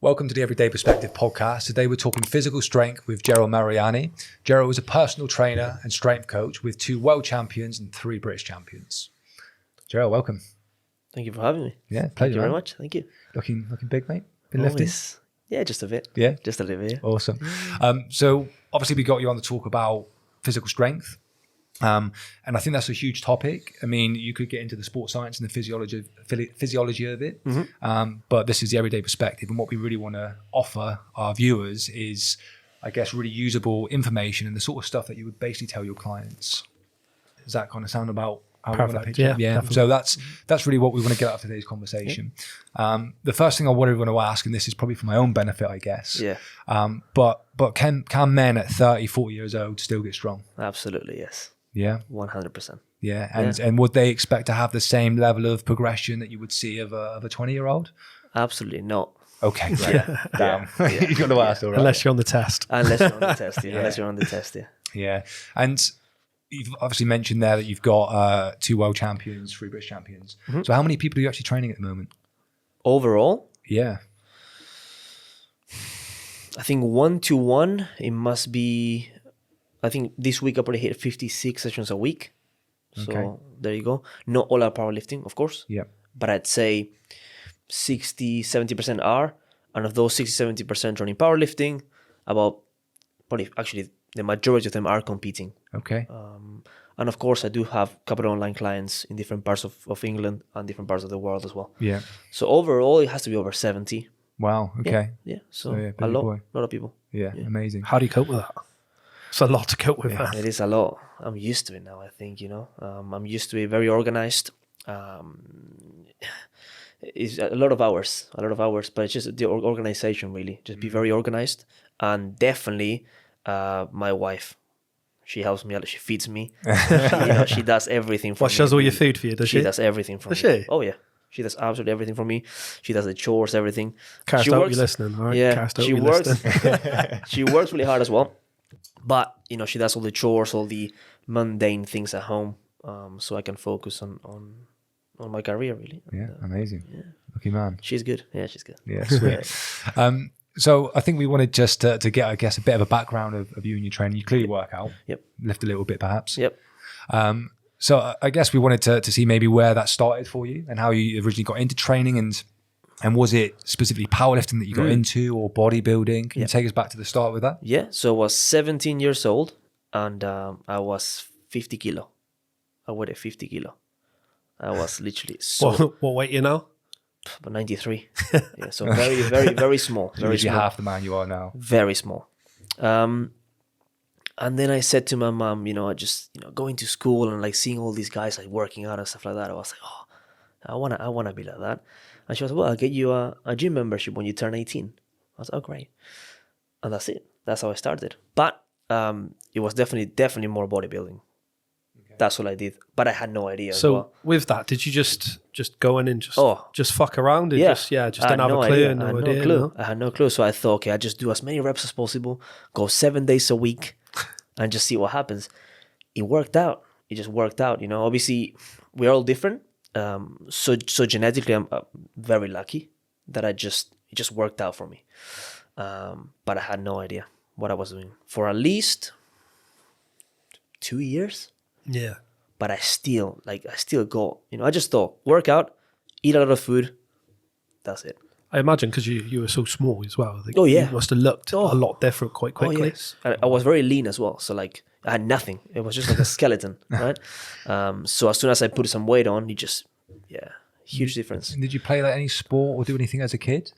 Welcome to the Everyday Perspective podcast. Today we're talking physical strength with Jero Mariani. Jero is a personal trainer and strength coach with 2 world champions and 3 British champions. Jero, welcome. Thank you for having me. Yeah, pleasure. Thank you very much. Thank you. Looking big, mate. Been lifting? Yeah, just a bit. Yeah, just a little bit. Yeah. Awesome. So obviously we got you on to talk about physical strength. And I think that's a huge topic. I mean, you could get into the sports science and the physiology of it, but this is the everyday perspective. And what we really want to offer our viewers is, I guess, really usable information and the sort of stuff that you would basically tell your clients. Does that kind of sound about how we want to pitch it? Yeah. Definitely. So that's really what we want to get out of today's conversation. Yeah. The first thing I want to ask, and this is probably for my own benefit, I guess. Yeah. But can men at 30, 40 years old still get strong? Absolutely, yes. Yeah. 100%. Yeah. And would they expect to have the same level of progression that you would see of a 20-year-old? Absolutely not. Okay, great. Damn. You've got to ask, all right. Unless you're on the test. Unless you're on the test, yeah. Unless you're on the test, yeah. Yeah. And you've obviously mentioned there that you've got 2 world champions, 3 British champions. So how many people are you actually training at the moment? Overall? Yeah. I think 1-to-1, it must be... I think this week I probably hit 56 sessions a week. So there you go. Not all are powerlifting, of course. Yeah. But I'd say 60-70% are. And of those 60-70% running powerlifting, about probably actually the majority of them are competing. Okay. And of course, I do have a couple of online clients in different parts of England and different parts of the world as well. Yeah. So overall, it has to be over 70. Wow. Okay. Yeah. So yeah, a lot of people. Yeah. Amazing. How do you cope with that? It's a lot to cope with. Yeah, it is a lot. I'm used to it now, I think, I'm used to it, very organized. It's a lot of hours, but it's just the organization, really. Just be very organized. And definitely my wife, she helps me a lot. She feeds me. She does everything for me. She does all your food for you, does she? She does everything for me. Does she? Oh, yeah. She does absolutely everything for me. She does the chores, everything. Cast, I hope you're listening, all right? Yeah, Cast, she works. She works really hard as well. But, she does all the chores, all the mundane things at home, so I can focus on my career, really. Yeah, amazing. Yeah. Lucky man. She's good. Yeah, she's good. Yeah, sweet. So I think we wanted just to get, I guess, a bit of a background of you and your training. You clearly work out. Yep. Lift a little bit, perhaps. Yep. So I guess we wanted to see maybe where that started for you and how you originally got into training and was it specifically powerlifting that you got into or bodybuilding? Can you take us back to the start with that? Yeah. So I was 17 years old and I was 50 kilo. I weighed 50 kilo. I was literally What weight you now? About 93. Yeah. So very, very, very small. Very You're small. half the man you are now. Very small. And then I said to my mom, I just, going to school and like seeing all these guys like working out and stuff like that. I was like, I wanna be like that. And she was like, well, I'll get you a gym membership when you turn 18. I was like, oh, great. And that's it. That's how I started. But it was definitely more bodybuilding. Okay. That's what I did. But I had no idea. So with that, did you just go in and just fuck around? And just didn't have a clue. I had no clue. I had no clue. So I thought, okay, I just do as many reps as possible, go 7 days a week, and just see what happens. It worked out. It just worked out. Obviously, we're all different. So genetically, I'm very lucky that it just worked out for me. But I had no idea what I was doing for at least 2 years. Yeah. But I still go, I just thought, work out, eat a lot of food. That's it. I imagine because you were so small as well. Oh, yeah. You must have looked a lot different quite quickly. Oh, yes. I was very lean as well. So like I had nothing. It was just like a skeleton, right? So as soon as I put some weight on, huge difference. And did you play like any sport or do anything as a kid?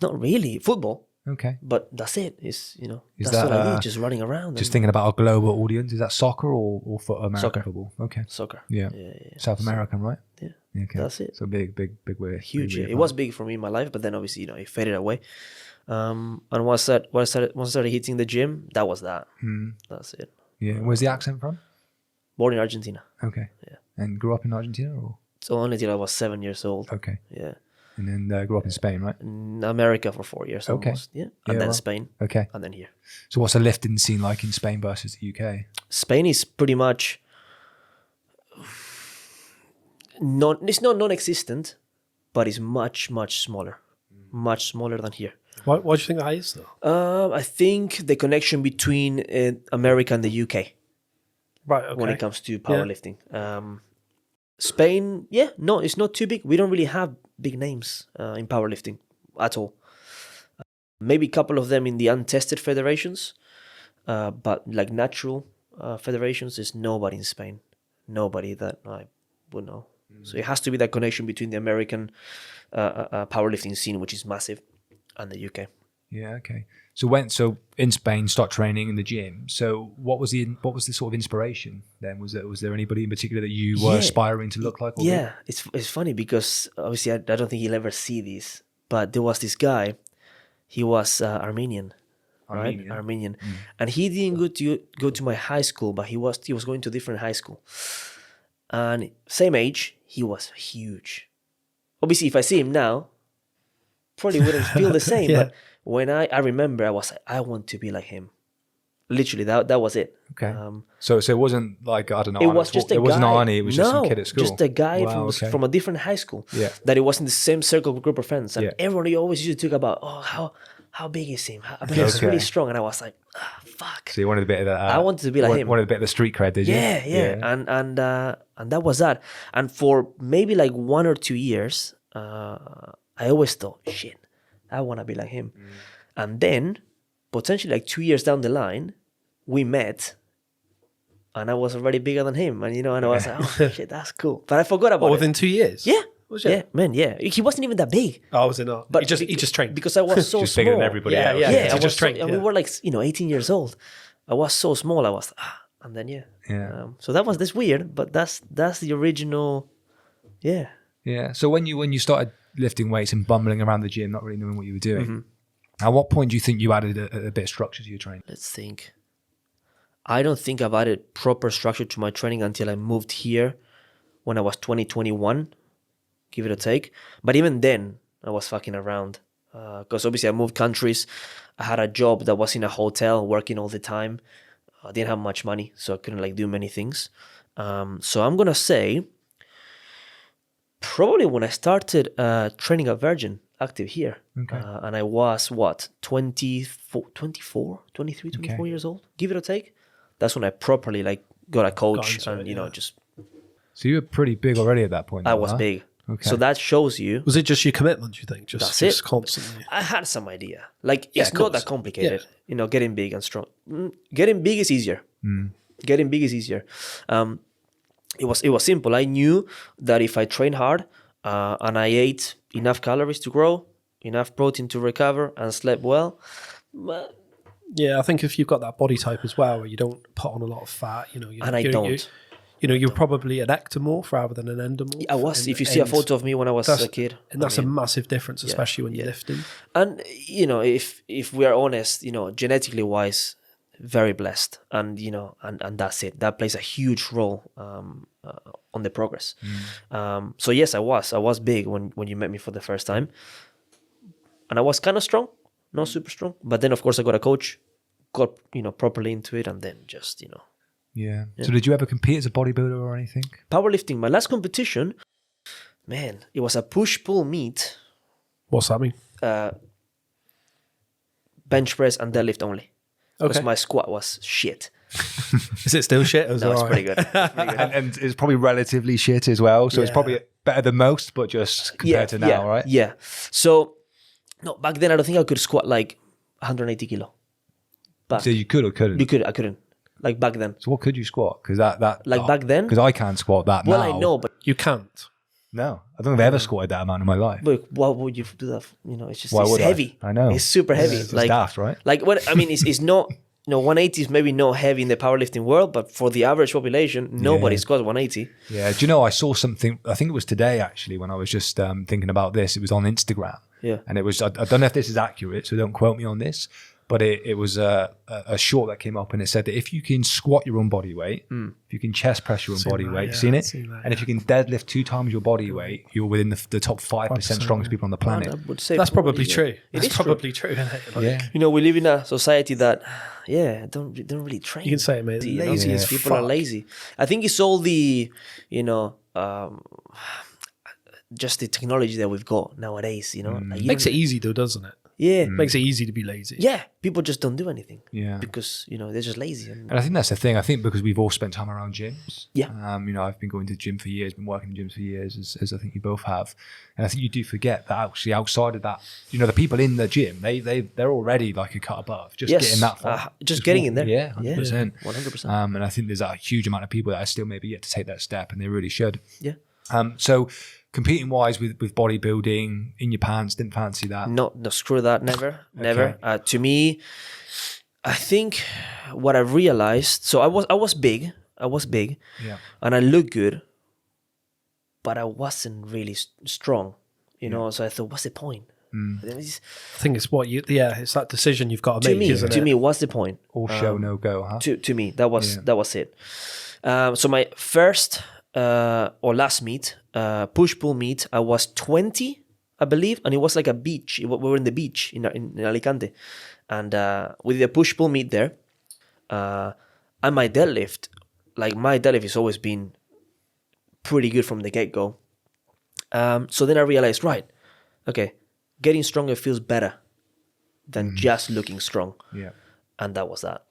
Not really. Football. Okay. But that's it. That's that, what I did, just running around. Just thinking about a global audience, is that soccer or American Soccer. football? Okay. Soccer. Yeah. South American, right? Yeah. Okay. That's it. So big way. Huge. It was big for me in my life, but then obviously, it faded away. And once I started hitting the gym, that was that. That's it. Yeah. Where's the accent from? Born in Argentina. Okay. Yeah. And grew up in Argentina or? So only till I was 7 years old. Okay. Yeah. And then grew up in Spain, right? In America for 4 years almost. Yeah. And then Spain. Okay. And then here. So what's the lifting scene like in Spain versus the UK? Spain is pretty much it's not non-existent, but it's much, much smaller. much smaller than here. Why do you think that is, though? I think the connection between America and the UK. Right, okay. When it comes to powerlifting. Spain, no, it's not too big. We don't really have big names in powerlifting at all. Maybe a couple of them in the untested federations, but like natural federations, there's nobody in Spain. Nobody that I would know. So it has to be that connection between the American powerlifting scene, which is massive, and the UK. Yeah, okay. So in Spain, start training in the gym. So what was the sort of inspiration then? Was there anybody in particular that you were aspiring to look like? Yeah, it's funny because obviously I don't think he'll ever see this, but there was this guy. He was Armenian. Right? Armenian. And he didn't go to my high school, but he was going to a different high school. And same age, he was huge. Obviously, if I see him now, probably wouldn't feel the same. But when I remember, I was like, I want to be like him. Literally, that was it. Okay. So it wasn't like, I don't know. It was just a guy. It wasn't Arnie. It was just some kid at school. Just a guy from a different high school. Yeah. That it was in the same circle group of friends. And everyone always used to talk about, how big is him? I mean, he's really strong. And I was like, fuck. So you wanted a bit of that. I wanted to be like him. Wanted a bit of the street cred, did you? Yeah. And that was that. And for maybe like 1 or 2 years, I always thought, shit, I want to be like him. And then, potentially like 2 years down the line, we met. And I was already bigger than him. And, and I was like, oh, shit, that's cool. But I forgot about it. Within 2 years? Yeah. Was it? Yeah, man, yeah. He wasn't even that big. Oh, was it not? But he just trained. Because I was so just small. bigger than everybody else. Yeah, he just trained. And we were like, 18 years old. I was so small. I was, and then, so that's weird, but that's the original, Yeah. So when you started lifting weights and bumbling around the gym, not really knowing what you were doing, at what point do you think you added a bit of structure to your training? Let's think. I don't think I've added proper structure to my training until I moved here when I was 21. Give it a take. But even then, I was fucking around. Because obviously I moved countries. I had a job that was in a hotel, working all the time. I didn't have much money, so I couldn't do many things. So I'm going to say, probably when I started training at Virgin, active here. Okay. And I was, 23, years old? Give it a take. That's when I properly got a coach and, just... So you were pretty big already at that point? I was big. Okay. So that shows you. Was it just your commitment, you think? That's it. Constantly. I had some idea. It's not that complicated. Yeah. Getting big and strong. Getting big is easier. Getting big is easier. It was simple. I knew that if I trained hard and I ate enough calories to grow, enough protein to recover, and slept well. Yeah, I think if you've got that body type as well, where you don't put on a lot of fat, I don't. You're probably an ectomorph rather than an endomorph. I was. If you see a photo of me when I was a kid, and that's a massive difference, especially when you're lifting. And if we are honest, genetically wise, very blessed, and and that's it. That plays a huge role on the progress. So yes, I was big when you met me for the first time, and I was kind of strong, not super strong. But then of course I got a coach, got properly into it, and then just Yeah. So did you ever compete as a bodybuilder or anything? Powerlifting. My last competition, man, it was a push-pull meet. What's that mean? Bench press and deadlift only. Because my squat was shit. Is it still shit? No, it's pretty good. And it's probably relatively shit as well. So it's probably better than most, but just compared to now, right? Yeah. So, no, back then I don't think I could squat 180 kilo. So you could or couldn't? I couldn't. Back then. So what could you squat? Because that back then? Because I can't squat that now. Well, I know, but... You can't? No. I don't think I've ever squatted that amount in my life. But why would you do that? It's just it's heavy. I know. It's super heavy. It's daft, right? It's not... 180 is maybe not heavy in the powerlifting world, but for the average population, nobody squats 180. Yeah. Do you know, I saw something, I think it was today actually, when I was just thinking about this. It was on Instagram. Yeah. And it was, I don't know if this is accurate, so don't quote me on this, but it was a short that came up and it said that if you can squat your own body weight, if you can chest press your own body weight, seen it? And if you can deadlift 2 times your body weight, you're within the top 5% strongest people on the planet. I would say that's probably true. It's probably true. We live in a society that, don't really train. You can say it, mate. Lazy as people are lazy. I think it's all the, just the technology that we've got nowadays, like makes it easy though, doesn't it? Yeah. Makes it easy to be lazy. Yeah. People just don't do anything. Yeah. Because, they're just lazy. And I think that's the thing. I think because we've all spent time around gyms. Yeah. I've been going to the gym for years, been working in gyms for years, as I think you both have. And I think you do forget that actually outside of that, the people in the gym, they're already like a cut above. Just getting that far. Just getting in there. Yeah, 100%. 100%. And I think there's a huge amount of people that are still maybe yet to take that step, and they really should. Yeah. So competing wise with bodybuilding in your pants, didn't fancy that? No, screw that. Never. To me, I think what I realized. So I was big. Yeah. And I looked good, but I wasn't really strong. So I thought, what's the point? I think it's it's that decision you've got to make, isn't it? To me, what's the point? All show, no go, huh? To me, that was it. So my first or last meet, push-pull meet, I was 20, I believe, and it was like a beach. We were in the beach in Alicante. And we did a push-pull meet there. And my deadlift has always been pretty good from the get-go. So then I realized, right, okay, getting stronger feels better than just looking strong. Yeah. And that was that.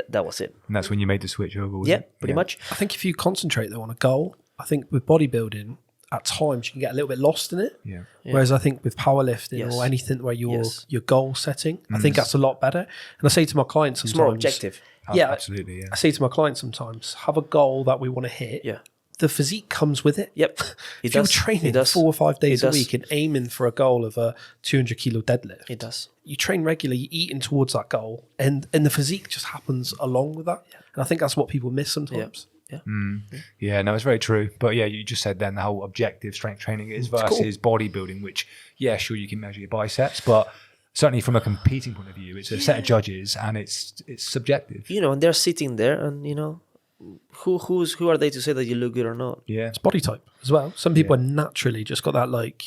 That was it. And that's when you made the switch over, Yeah, pretty much. I think if you concentrate though on a goal, I think with bodybuilding, at times you can get a little bit lost in it. Yeah. Whereas I think with powerlifting or anything where you're goal setting, I think that's a lot better. And I say to my clients sometimes, It's more objective. Yeah, absolutely. Yeah. I say to my clients sometimes, have a goal that we want to hit. Yeah. The physique comes with it. Yep. If you're training 4 or 5 days a week and aiming for a goal of a 200 kilo deadlift, It does. you train regularly, you're eating towards that goal, and the physique just happens along with that. And I think that's what people miss sometimes. Yeah. Yeah, no, it's very true. But yeah, you just said then how objective strength training is versus bodybuilding, which, sure, you can measure your biceps, but certainly from a competing point of view, it's a set of judges and it's subjective. And they're sitting there and, who are they to say that you look good or not? Yeah. It's body type as well. Some people are naturally just got that, like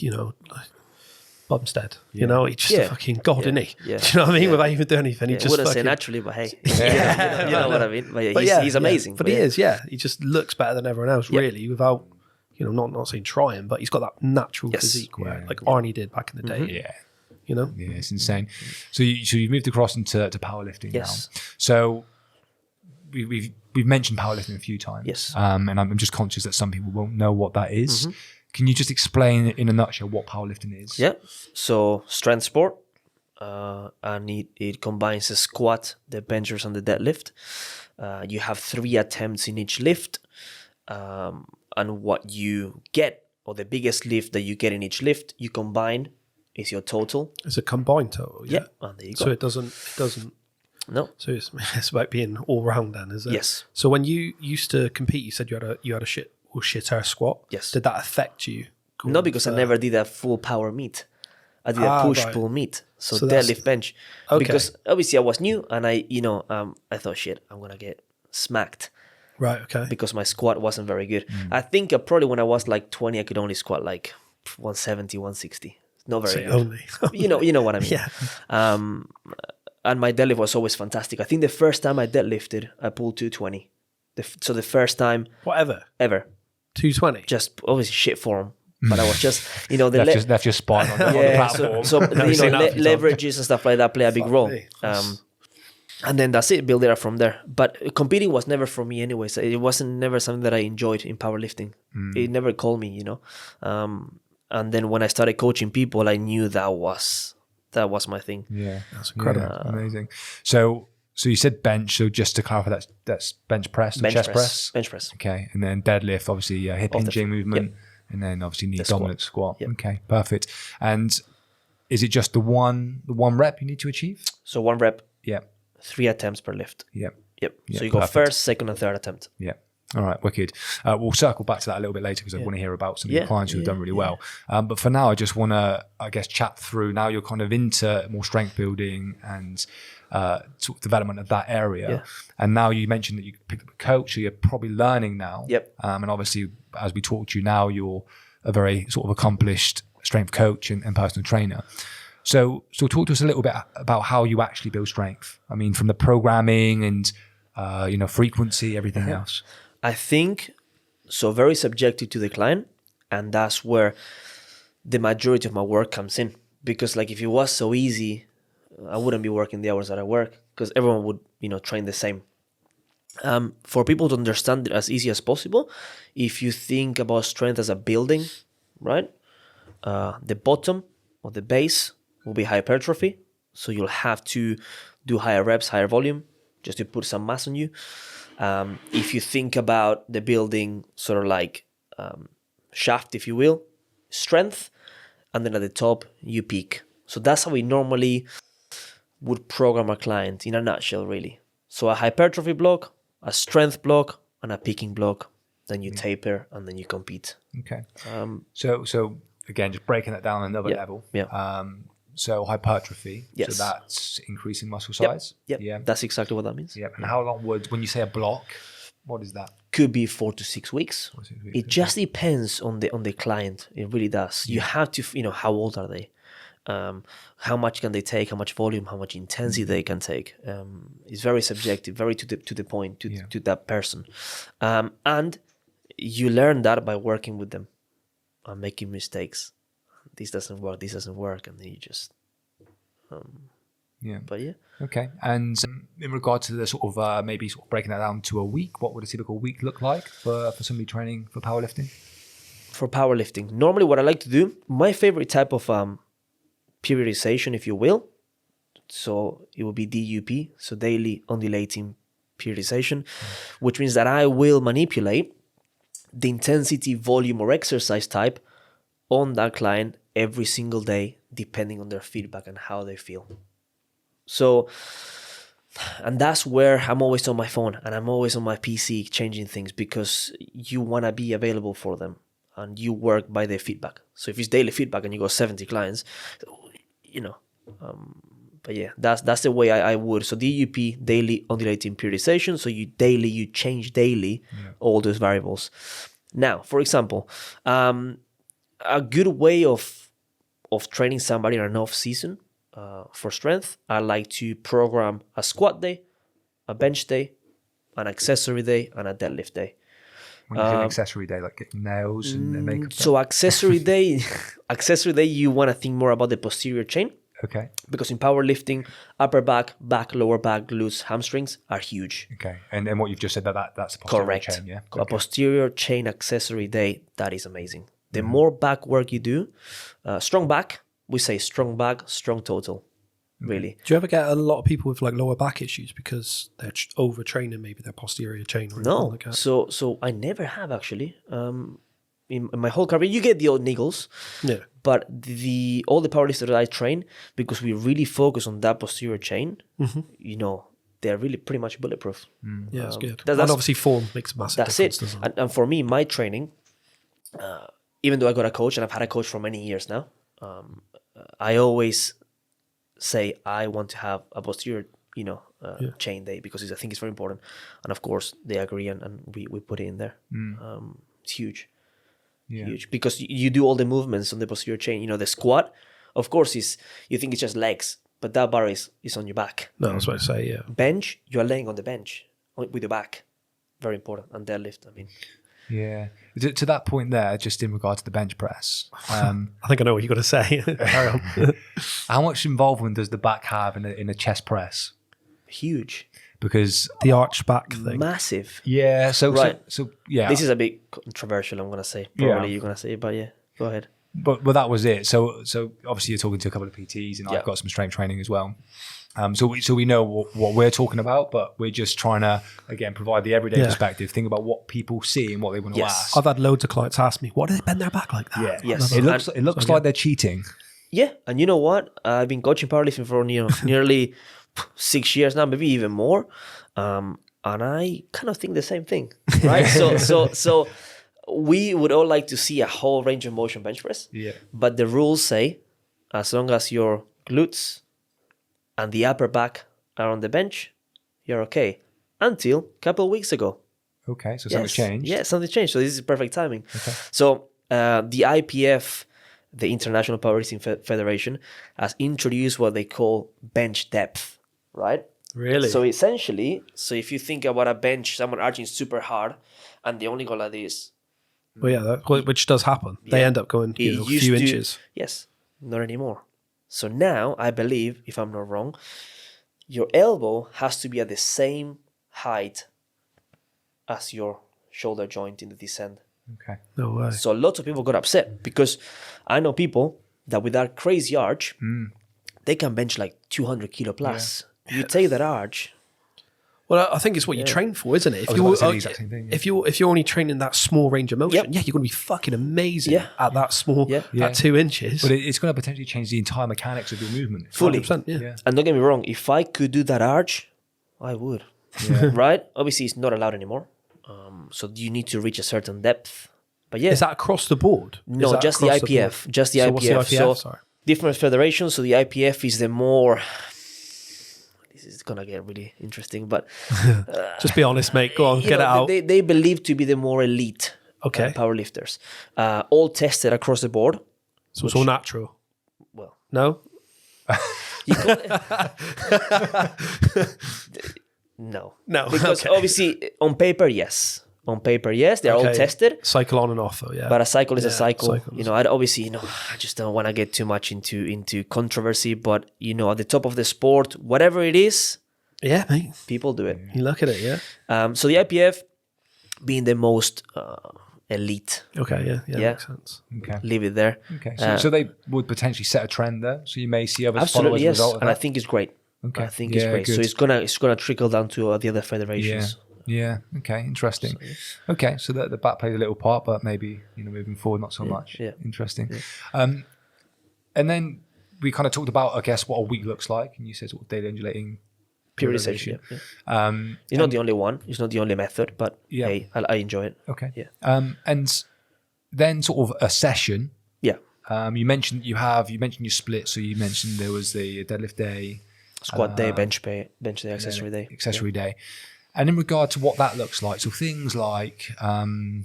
Bumstead. He's just a fucking god, isn't he? Yeah. Do you know what I mean? Without even doing anything, he I just wouldn't say fucking... naturally, but hey, you know what I mean. But he's amazing. But he is, he just looks better than everyone else, really, without, not saying trying, but he's got that natural physique where, like Arnie did back in the day. Yeah. Yeah, it's insane. So you moved across into powerlifting now. Yes. So we've mentioned powerlifting a few times. Yes. And I'm just conscious that some people won't know what that is. Can you just explain in a nutshell what powerlifting is? Yeah. So strength sport, and it combines the squat, the benchers, and the deadlift. You have 3 attempts in each lift, and what you get, or the biggest lift that you get in each lift, you combine is your total. It's a combined total. Yeah. And there you go. So it doesn't. No. So it's about being all round then, is it? Yes. So when you used to compete, you said you had a shitter squat. Yes. Did that affect you? No, because I never did a full power meet. I did a push-pull meet. So deadlift bench. Okay. Because obviously I was new and I thought, shit, I'm going to get smacked. Right, okay. Because my squat wasn't very good. I think probably when I was like 20, I could only squat like 170, 160. Not very good. Only. you know what I mean. Yeah. And my deadlift was always fantastic. I think the first time I deadlifted, I pulled 220. So the first time Whatever. ever. 220. Just obviously shit form. But I was just, left your spine on the platform. So leverages and stuff like that play a big role. And then that's it, build it up from there. But competing was never for me anyways. It wasn't never something that I enjoyed in powerlifting. It never called me, And then when I started coaching people, I knew that was my thing. Yeah, that's incredible. Amazing. So you said bench. So just to clarify, that's bench press and chest press. Bench press. Okay, and then deadlift, obviously hip hinging movement, and then obviously knee dominant squat. Yep. Okay, perfect. And is it just the one rep you need to achieve? So 1 rep. Yeah. 3 attempts per lift. Yep. So you go first, second, and third attempt. Yeah. All right, wicked. We'll circle back to that a little bit later because I want to hear about some of your clients who have done really well. But for now, I just want to, chat through. Now you're kind of into more strength building and sort of development of that area. Yeah. And now you mentioned that you picked up a coach, so you're probably learning now. Yep. And obviously, as we talk to you now, you're a very sort of accomplished strength coach and personal trainer. So talk to us a little bit about how you actually build strength. I mean, from the programming and frequency, everything else. I think so. Very subjective to the client. And that's where the majority of my work comes in. Because like if it was so easy, I wouldn't be working the hours that I work, because everyone would, train the same. For people to understand it as easy as possible, if you think about strength as a building, right? The bottom or the base will be hypertrophy. So you'll have to do higher reps, higher volume, just to put some mass on you. If you think about the building sort of like shaft, if you will, strength, and then at the top, you peak. So that's how we normally would program a client in a nutshell, really. So a hypertrophy block, a strength block, and a peaking block. Then you taper, and then you compete. Okay. So again, just breaking that down another level. Yeah. So hypertrophy. Yes. So that's increasing muscle size. Yep. Yeah. That's exactly what that means. Yeah. And how long when you say a block, what is that? Could be 4 to 6 weeks. 4 to 6 weeks. It just depends on the client. It really does. You have to, how old are they? How much can they take? How much volume? How much intensity they can take? It's very subjective, very to the point, to that person. And you learn that by working with them and making mistakes. This doesn't work, and then you just but yeah. Okay. And in regard to the sort of maybe sort of breaking that down to a week, what would a typical week look like for somebody training for powerlifting? For powerlifting, normally what I like to do, my favorite type of periodization, if you will, so it will be DUP, so daily undulating periodization, which means that I will manipulate the intensity, volume, or exercise type on that client every single day, depending on their feedback and how they feel. So, and that's where I'm always on my phone and I'm always on my PC changing things, because you want to be available for them and you work by their feedback. So if it's daily feedback and you got 70 clients, but yeah, that's the way I would. So DUP, daily undulating periodization. So you change daily all those variables. Now, for example, a good way of training somebody in an off season for strength, I like to program a squat day, a bench day, an accessory day, and a deadlift day. When you say an accessory day, like getting nails and makeup. So accessory day, you want to think more about the posterior chain. Okay. Because in powerlifting, upper back, lower back, glutes, hamstrings are huge. Okay. And what you've just said, that's a posterior Correct. chain, yeah? A posterior chain accessory day, that is amazing. The more back work you do, strong back, we say strong back, strong total, really. Do you ever get a lot of people with like lower back issues because they're overtraining maybe their posterior chain? Or No, like that? so I never have actually. In my whole career, you get the old niggles, but all the powerlifters that I train, because we really focus on that posterior chain, they're really pretty much bulletproof. Yeah, that's good. That's and obviously form makes a massive difference. That's it. And for me, my training, even though I got a coach and I've had a coach for many years now, I always say I want to have a posterior, chain day, because I think it's very important. And of course, they agree, and we put it in there. It's huge. Yeah. Huge, because you do all the movements on the posterior chain. The squat, of course, you think it's just legs, but that bar is on your back. No, that's what I say, yeah. Bench, you are laying on the bench with your back. Very important. And deadlift, Yeah. To that point there, just in regard to the bench press. I think I know what you're going to say. Carry on. How much involvement does the back have in a chest press? Huge. Because the arch back thing. Massive. Yeah. So right. So yeah. This is a bit controversial, I'm going to say. Probably you're going to say it, but yeah, go ahead. But that was it. So obviously you're talking to a couple of PTs, and I've got some strength training as well. So we know what we're talking about, but we're just trying to, again, provide the everyday perspective. Think about what people see and what they want to ask. I've had loads of clients ask me, why do they bend their back like that? Yeah. Yes. It looks like they're cheating. Yeah. And you know what? I've been coaching powerlifting for nearly 6 years now, maybe even more. And I kind of think the same thing, right? So we would all like to see a whole range of motion bench press. Yeah. But the rules say, as long as your glutes and the upper back are on the bench, you're okay. Until a couple of weeks ago. Okay, so something's changed. Yeah, something changed. So this is perfect timing. Okay. So the IPF, the International Powerlifting Federation, has introduced what they call bench depth, right? Really? So essentially, if you think about a bench, someone arching super hard, and they only go like this, Well, yeah, which does happen. They end up going a It few used to- inches. Yes, not anymore. So now I believe, if I'm not wrong, your elbow has to be at the same height as your shoulder joint in the descent. Okay. No way. So lots of people got upset because I know people that with that crazy arch, they can bench like 200 kilo plus. You take that arch. Well, I think it's what you train for, isn't it? If I was about to say the exact same thing, yeah. if you're only training that small range of motion, you're going to be fucking amazing at that small, at 2 inches. But it's going to potentially change the entire mechanics of your movement. Fully. 100%, yeah. And don't get me wrong, if I could do that arch, I would. Right? Obviously, it's not allowed anymore. So you need to reach a certain depth. But yeah. Is that across the board? No, Is that just the across IPF. board? Just the So IPF. what's the IPF? So Sorry. different federations. So the IPF is the more. This is gonna get really interesting, but Just be honest, mate. Go on, you get know, it out. They believe to be the more elite powerlifters, all tested across the board. So it's all natural. Well, No? you no, No, because okay. obviously on paper, yes. On paper, yes, they're all tested. Cycle on and off, though, yeah. But a cycle is a cycle. cycle You know, I just don't want to get too much into controversy. But you know, at the top of the sport, whatever it is, Yeah, mate. people do it. You look at it, yeah. So the IPF being the most elite, Okay, yeah. Makes sense. Okay. leave it there. Okay. So they would potentially set a trend there. So you may see others follow Absolutely, as a yes. result of And I that. think it's great. Okay. I think it's Yeah, great. So good. it's gonna trickle down to the other federations. Yeah. Okay. Interesting. Okay. So the back plays a little part, but maybe moving forward not so much. yeah. Interesting. And then we kind of talked about, I guess, what a week looks like, and you said sort of daily undulating Periodization. Yeah. It's not the only one. It's not the only method, but hey, I enjoy it. Okay. Yeah. And then sort of a session. Yeah. You mentioned your split. So you mentioned there was the deadlift day, Squat day, bench day, accessory day. And in regard to what that looks like, so things like, and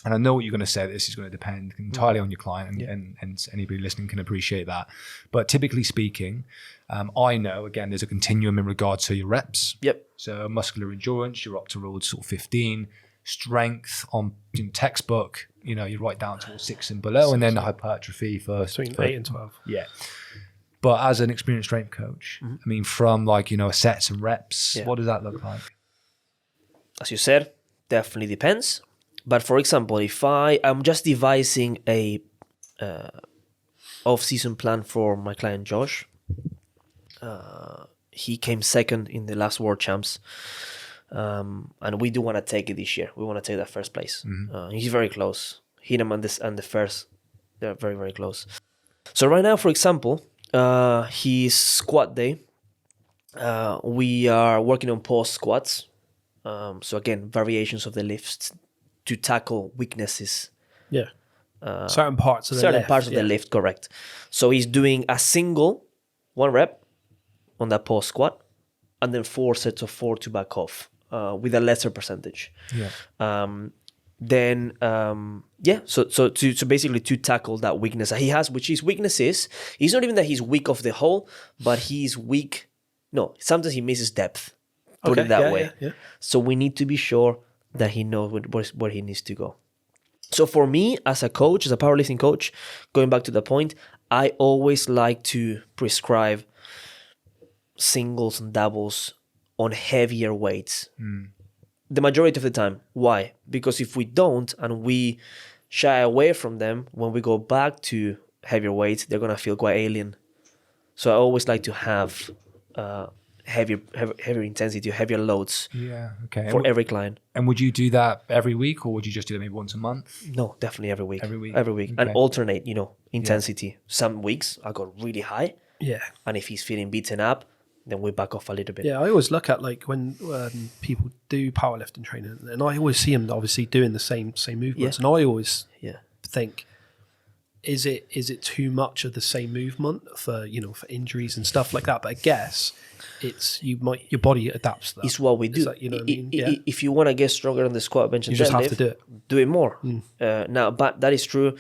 I know what you're going to say, this is going to depend entirely on your client, and anybody listening can appreciate that. But typically speaking, I know, again, there's a continuum in regard to your reps. Yep. So muscular endurance, you're up towards sort of 15. Strength on textbook, you're right down towards 6 and below, and then hypertrophy for Between 8 and 12. Yeah. But as an experienced strength coach, I mean, from sets and reps, what does that look like? As you said, definitely depends. But for example, if I'm just devising a off-season plan for my client Josh, he came second in the last World Champs, and we do want to take it this year. We want to take that first place. He's very close. Him and the first, they're very, very close. So right now, for example, his squat day, we are working on pause squats. So again, variations of the lifts to tackle weaknesses. Yeah. Certain parts of the Certain lift. parts of the lift, correct. So he's doing a single 1 rep on that pause squat, and then 4 sets of 4 to back off with a lesser percentage. Yeah. So basically to tackle that weakness that he has, which his weakness is, it's not even that he's weak of the whole, but he's weak. No, sometimes he misses depth. Put it that way. Yeah. So we need to be sure that he knows where he needs to go. So for me, as a coach, as a powerlifting coach, going back to the point, I always like to prescribe singles and doubles on heavier weights. The majority of the time. Why? Because if we don't and we shy away from them, when we go back to heavier weights, they're going to feel quite alien. So I always like to have heavier intensity, heavier loads for every client. And would you do that every week, or would you just do it maybe once a month? No, definitely every week. Every week. Okay. And alternate, intensity. Some weeks I go really high. Yeah. And if he's feeling beaten up, then we back off a little bit. Yeah, I always look at when people do powerlifting training, and I always see them obviously doing the same movements, and I always think, is it too much of the same movement for injuries and stuff like that? But I guess it's your body adapts to that. It's what we do. Like, what I mean? Yeah. If you want to get stronger on the squat, bench, and You just deadlift, have to do it. Do it more. Now, but that is true.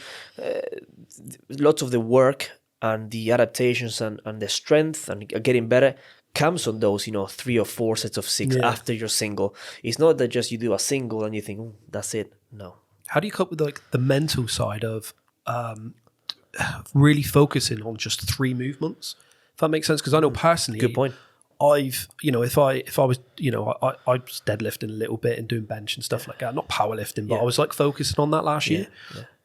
Lots of the work and the adaptations and the strength and getting better comes on those 3 or 4 sets of 6 after your single. It's not that just you do a single and you think, that's it. No. How do you cope with like the mental side of really focusing on just 3 movements? If that makes sense, because I know personally, Good point. I've, if I was, I was deadlifting a little bit and doing bench and stuff like that, not powerlifting, but I was like focusing on that last year.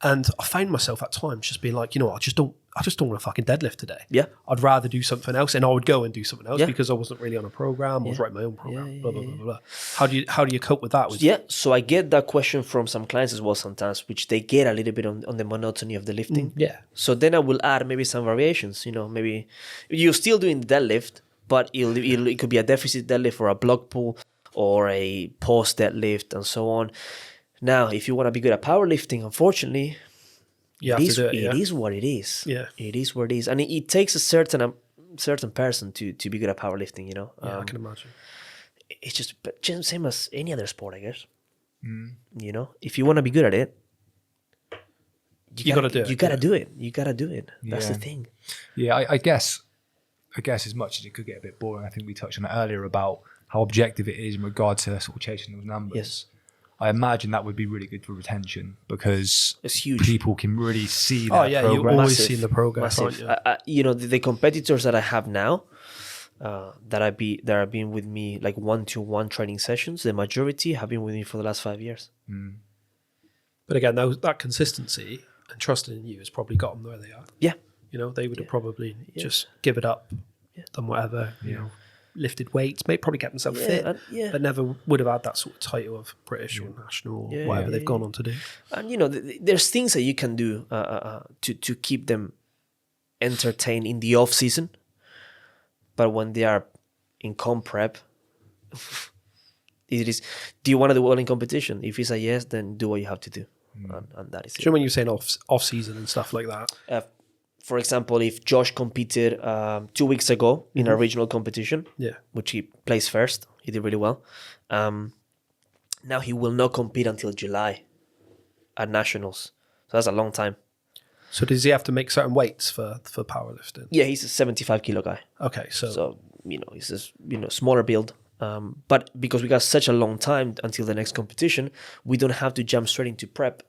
And I found myself at times just being like, I just don't want to fucking deadlift today. Yeah. I'd rather do something else, and I would go and do something else because I wasn't really on a program. I was writing my own program, blah, blah, blah, blah. How do you cope with that? So I get that question from some clients as well sometimes, which they get a little bit on the monotony of the lifting. So then I will add maybe some variations, maybe you're still doing the deadlift, but it could be a deficit deadlift or a block pull or a pause deadlift and so on. Now, if you want to be good at powerlifting, unfortunately, it is what it is. Yeah. It is what it is. And it takes a certain person to be good at powerlifting, I can imagine. It's just same as any other sport, I guess. If you want to be good at it, you gotta do it. You gotta do it. That's the thing. Yeah, I guess as much as it could get a bit boring, I think we touched on it earlier about how objective it is in regard to sort of chasing those numbers. Yes. I imagine that would be really good for retention because it's huge. People can really see that progress. You always see the progress. Massive. The competitors that I have now, that have been with me like 1-to-1 training sessions, the majority have been with me for the last 5 years. But again, that consistency and trusting in you has probably got them where they are. Yeah. They would have probably just give it up, done whatever, lifted weights, may probably kept themselves fit, but never would have had that sort of title of British or national or whatever they've gone on to do. And there's things that you can do to keep them entertained in the off season, but when they are in comp prep, it is. Do you want to do well in competition? If it's a yes, then do what you have to do, and that is it. So when you're saying off season and stuff like that. For example, if Josh competed 2 weeks ago in a regional competition, which he placed first, he did really well. Now he will not compete until July at nationals. So that's a long time. So does he have to make certain weights for powerlifting? Yeah, he's a 75 kilo guy. Okay, so he's a smaller build. But because we got such a long time until the next competition, we don't have to jump straight into prep.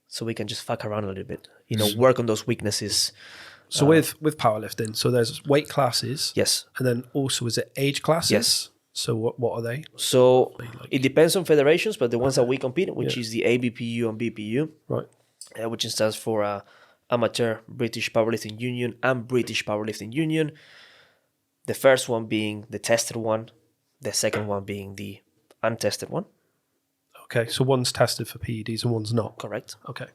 So we can just fuck around a little bit, work on those weaknesses. So with powerlifting, so there's weight classes. Yes. And then also, is it age classes? Yes. So what are they? So it depends on federations, but the ones that we compete in, which is the ABPU and BPU, right? Which stands for Amateur British Powerlifting Union and British Powerlifting Union. The first one being the tested one, the second one being the untested one. Okay, so one's tested for PEDs and one's not. Correct. Okay.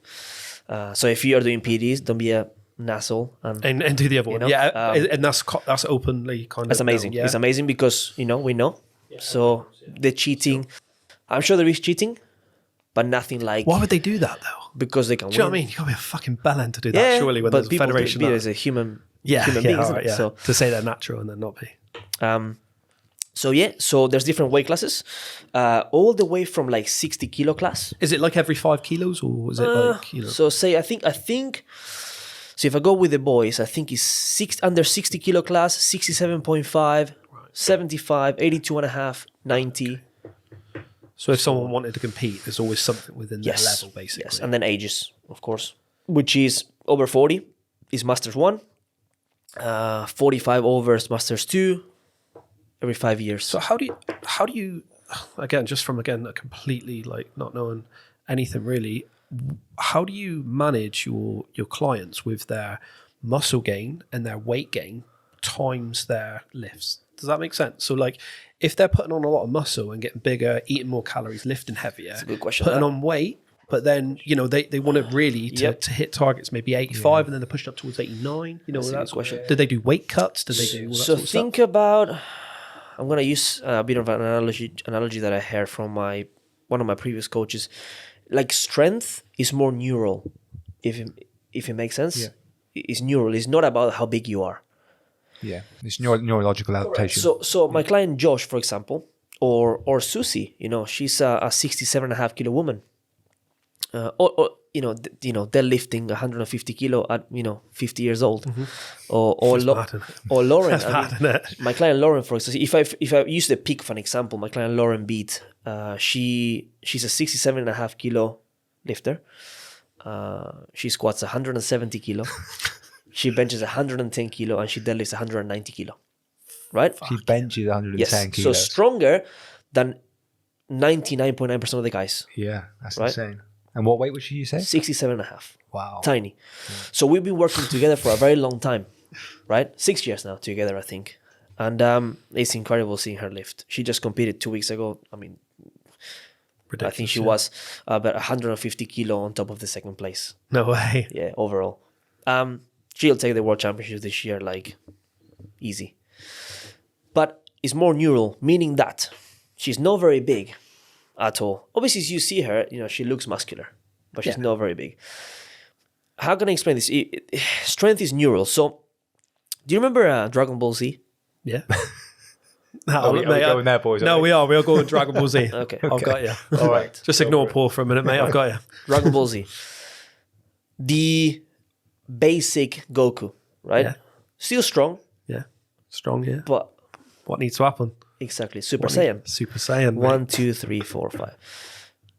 So if you are doing PEDs, don't be a asshole and do the other one. And that's openly kind of. That's amazing. It's amazing because we know. Yeah, so the cheating, I'm sure there is cheating, but nothing like. Why would they do that though? Because they can. Do you know what I mean? You got to be a fucking bellend to do that. Surely, when there's a federation. As a human. Human being, right, So to say they're natural and then not be. So there's different weight classes, all the way from like 60 kilo class. Is it like every 5 kilos or is it like, So say, I think, so if I go with the boys, I think it's under 60 kilo class, 67.5, 75, 82.5, 90. So if someone wanted to compete, there's always something within their level, basically. Yes, and then ages, of course, which is over 40 is Masters 1, 45 over is Masters 2, every 5 years. So how do you again, just from a completely like not knowing anything really, how do you manage your clients with their muscle gain and their weight gain times their lifts? Does that make sense? So like if they're putting on a lot of muscle and getting bigger, eating more calories, lifting heavier, that's a good question, putting on weight, but then they want it really to hit targets maybe 85 and then they're pushed up towards 89. That's a good question. Did they do weight cuts? Did they do all that so sort of think stuff? about, I'm going to use a bit of an analogy that I heard from one of my previous coaches. Like strength is more neural, if it makes sense. Yeah. It's neural. It's not about how big you are. Yeah, it's neurological adaptation. So my client Josh, for example, or Susie, she's a 67.5 kilo woman. Or deadlifting 150 kilo at 50 years old, or Lauren. My client Lauren, for example, if I use the peak for an example, my client Lauren beat. She's a 67.5 kilo lifter. She squats 170 kilo. She benches 110 kilo, and she deadlifts 190 kilo. Right? She benches 110 kilos. So stronger than 99.9% of the guys. Yeah, that's Right? insane. And what weight would you say? 67.5. Wow. Tiny. Yeah. So we've been working together for a very long time, right? 6 years now together, I think. And it's incredible seeing her lift. She just competed 2 weeks ago. I mean, ridiculous, I think she was about 150 kilo on top of the second place. No way. Yeah, overall. She'll take the world championship this year, like, easy. But it's more neural, meaning that she's not very big at all. Obviously, as you see her, she looks muscular, but she's not very big. How can I explain this? Strength is neural. So, do you remember Dragon Ball Z? Yeah. Are we going there, boys? No, we are. We are going Dragon Ball Z. Okay. I've got you. All right. Just ignore Paul for a minute, mate. I've got you. Dragon Ball Z. The basic Goku, right? Yeah. Still strong. Yeah. Strong, yeah. But what needs to happen? Exactly. Super Saiyan. Super Saiyan. 1, 2, 3, 4, 5.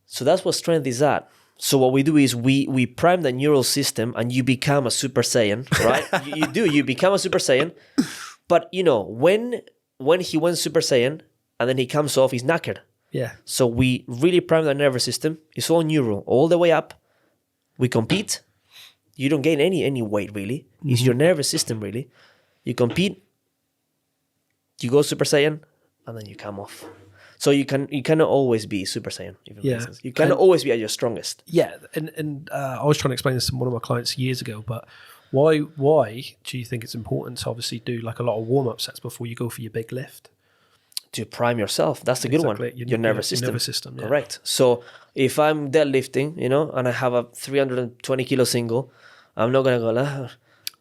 So that's what strength is at. So what we do is we prime the neural system, and you become a Super Saiyan, right? You become a Super Saiyan. But when he went Super Saiyan and then he comes off, he's knackered. Yeah. So we really prime the nervous system. It's all neural, all the way up. We compete. You don't gain any weight, really. It's your nervous system, really. You compete, you go Super Saiyan, and then you come off. So you cannot always be Super Saiyan. You cannot always be at your strongest. Yeah, and I was trying to explain this to one of my clients years ago, but why do you think it's important to obviously do like a lot of warm-up sets before you go for your big lift? To prime yourself. That's a good one. Your nervous system. Nervous system, yeah. Correct. So if I'm deadlifting, and I have a 320 kilo single, I'm not going to go,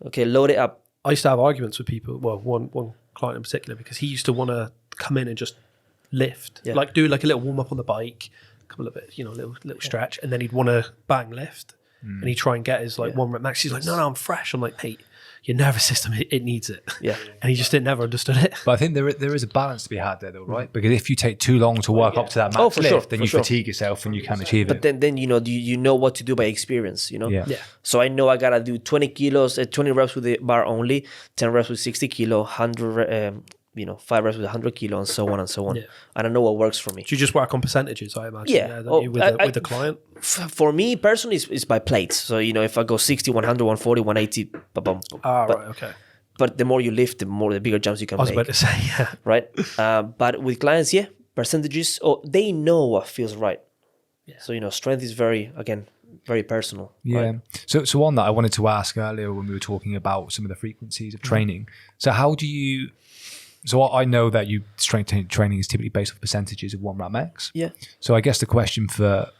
okay, load it up. I used to have arguments with people, well, one client in particular, because he used to want to come in and just lift, like do like a little warm-up on the bike, a couple of bit, little stretch, and then he'd want to bang lift, and he'd try and get his like 1 rep max. He's like, no, I'm fresh. I'm like, mate, your nervous system, it needs it. Yeah. And he just never understood it. But I think there is a balance to be had there, though, right? Because if you take too long to work up to that max lift, then you fatigue yourself and you can't achieve it. But then you know what to do by experience, Yeah. So I know I gotta do 20 kilos, 20 reps with the bar only, 10 reps with 60 kilo, 100, 5 reps with 100 kilo, and so on and so on. Yeah. And I know what works for me. Do you just work on percentages, I imagine? Yeah. Don't you, with the client? For me personally, it's by plates. So, if I go 60, 100, 140, 180, Right, okay. But the more you lift, the bigger jumps you can make. I was about to say, yeah. Right? But with clients, percentages, they know what feels right. Yeah. So, strength is very personal. Yeah. Right? So on that, I wanted to ask earlier when we were talking about some of the frequencies of training. So how do you... So I know that strength training is typically based off percentages of 1 rep max. Yeah. So I guess the question for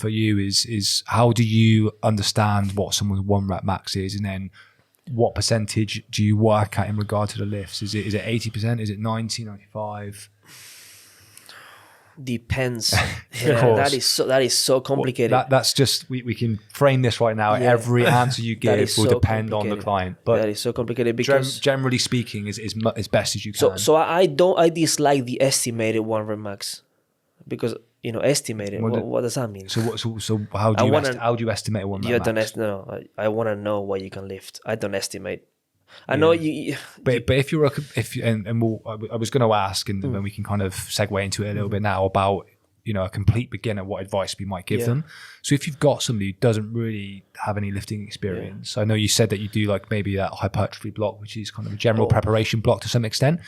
you is how do you understand what someone's 1 rep max is, and then what percentage do you work at in regard to the lifts? Is it 80%? Is it 90, 95? Depends. That is so complicated. That's just we can frame this right now. Yeah. Every answer you give will depend on the client. But that is so complicated because generally speaking, is as best as you can. So I dislike the estimated 1 rep max because estimated. What does that mean? So how do you estimate 1 rep max? I want to know what you can lift. I don't estimate. I know you. But if you're I was going to ask, and then we can kind of segue into it a little bit now about a complete beginner, what advice we might give them. So if you've got somebody who doesn't really have any lifting experience, I know you said that you do like maybe that hypertrophy block, which is kind of a general preparation block to some extent.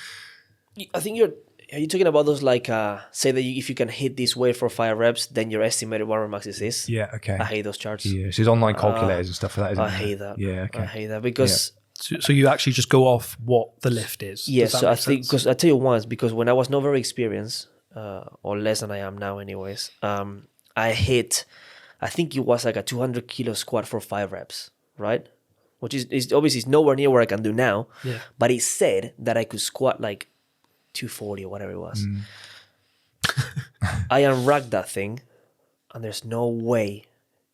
I think are you talking about those like say that if you can hit this weight for 5 reps, then your estimated 1 rep max is this? Yeah. Okay. I hate those charts. Yeah. So there's online calculators and stuff like that. I hate that. Yeah. Okay. I hate that because. Yeah. So you actually just go off what the lift is? Yes, so I think, because I tell you once, because when I was not very experienced, or less than I am now anyways, I think it was like a 200 kilo squat for 5 reps, right? Which is obviously nowhere near what I can do now, but it said that I could squat like 240 or whatever it was. I unracked that thing, and there's no way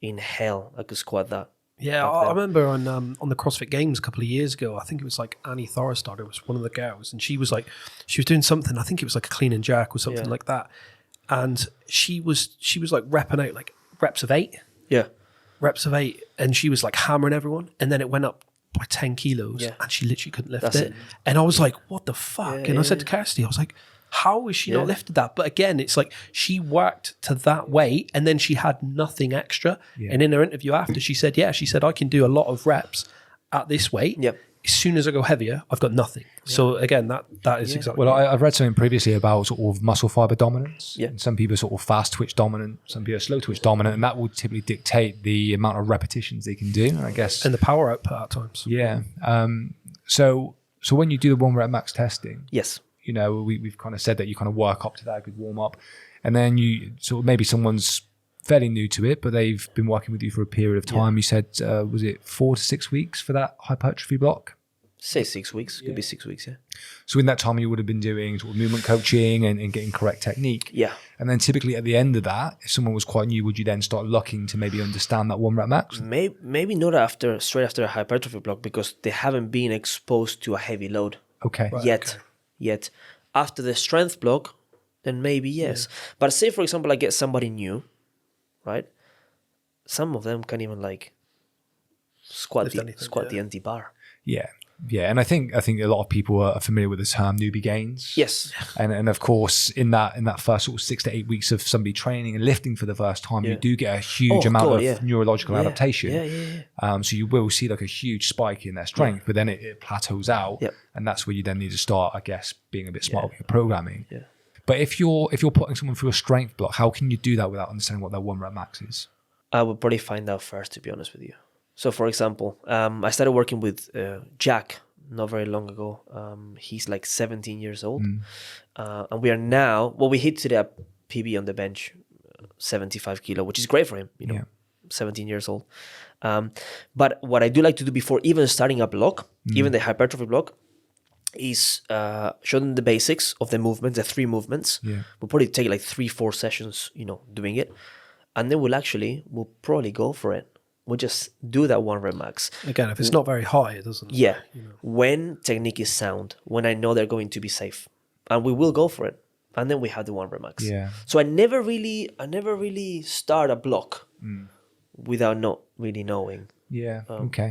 in hell I could squat that. Yeah, I remember on the CrossFit Games a couple of years ago, I think it was like Annie Thorstad was one of the girls, and she was doing something, I think it was like a clean and jerk or something like that. And she was like repping out like reps of 8. Yeah. Reps of 8, and she was like hammering everyone, and then it went up by 10 kilos, and she literally couldn't lift it. And I was like, what the fuck? And I said to Kirsty, I was like, how has she not lifted that? But again, it's like she worked to that weight, and then she had nothing extra. And in her interview after, she said, I can do a lot of reps at this weight. As soon as I go heavier, I've got nothing. So again, that is exactly. Well, I've read something previously about sort of muscle fiber dominance. And some people are sort of fast twitch dominant, some people are slow twitch dominant, and that will typically dictate the amount of repetitions they can do, I guess. And the power output at times. Yeah. So when you do the 1 rep max testing, Yes. you know, we've kind of said that you kind of work up to that, a good warm up, and then you sort of maybe someone's fairly new to it, but they've been working with you for a period of time. You said, was it 4 to 6 weeks for that hypertrophy block? Say 6 weeks. Could be 6 weeks, So in that time, you would have been doing sort of movement coaching and getting correct technique. Yeah. And then typically at the end of that, if someone was quite new, would you then start looking to maybe understand that 1 rep max? Maybe not straight after a hypertrophy block, because they haven't been exposed to a heavy load. Okay. Yet. After the strength block, then maybe yes. But say, for example, I get somebody new, right? Some of them can't even like squat the empty bar. Yeah. Yeah, and I think a lot of people are familiar with the term newbie gains. Yes, and of course in that first sort of 6 to 8 weeks of somebody training and lifting for the first time, you do get a huge amount of neurological adaptation. So you will see like a huge spike in their strength, but then it plateaus out, and that's where you then need to start, I guess, being a bit smart with your programming. But if you're putting someone through a strength block, how can you do that without understanding what their 1 rep max is? I would probably find out first, to be honest with you. So, for example, I started working with Jack not very long ago. He's like 17 years old. And we are now, we hit today a PB on the bench, 75 kilo, which is great for him, 17 years old. But what I do like to do before even starting a block, even the hypertrophy block, is show them the basics of the movements, the 3 movements. We'll probably take like 3-4 sessions, doing it. And then we'll probably go for it. We'll just do that 1 rep max. Again, if it's not very high, it doesn't. Yeah. When technique is sound, when I know they're going to be safe, and we will go for it. And then we have the 1 rep max. Yeah. So I never really start a block without not really knowing. Yeah.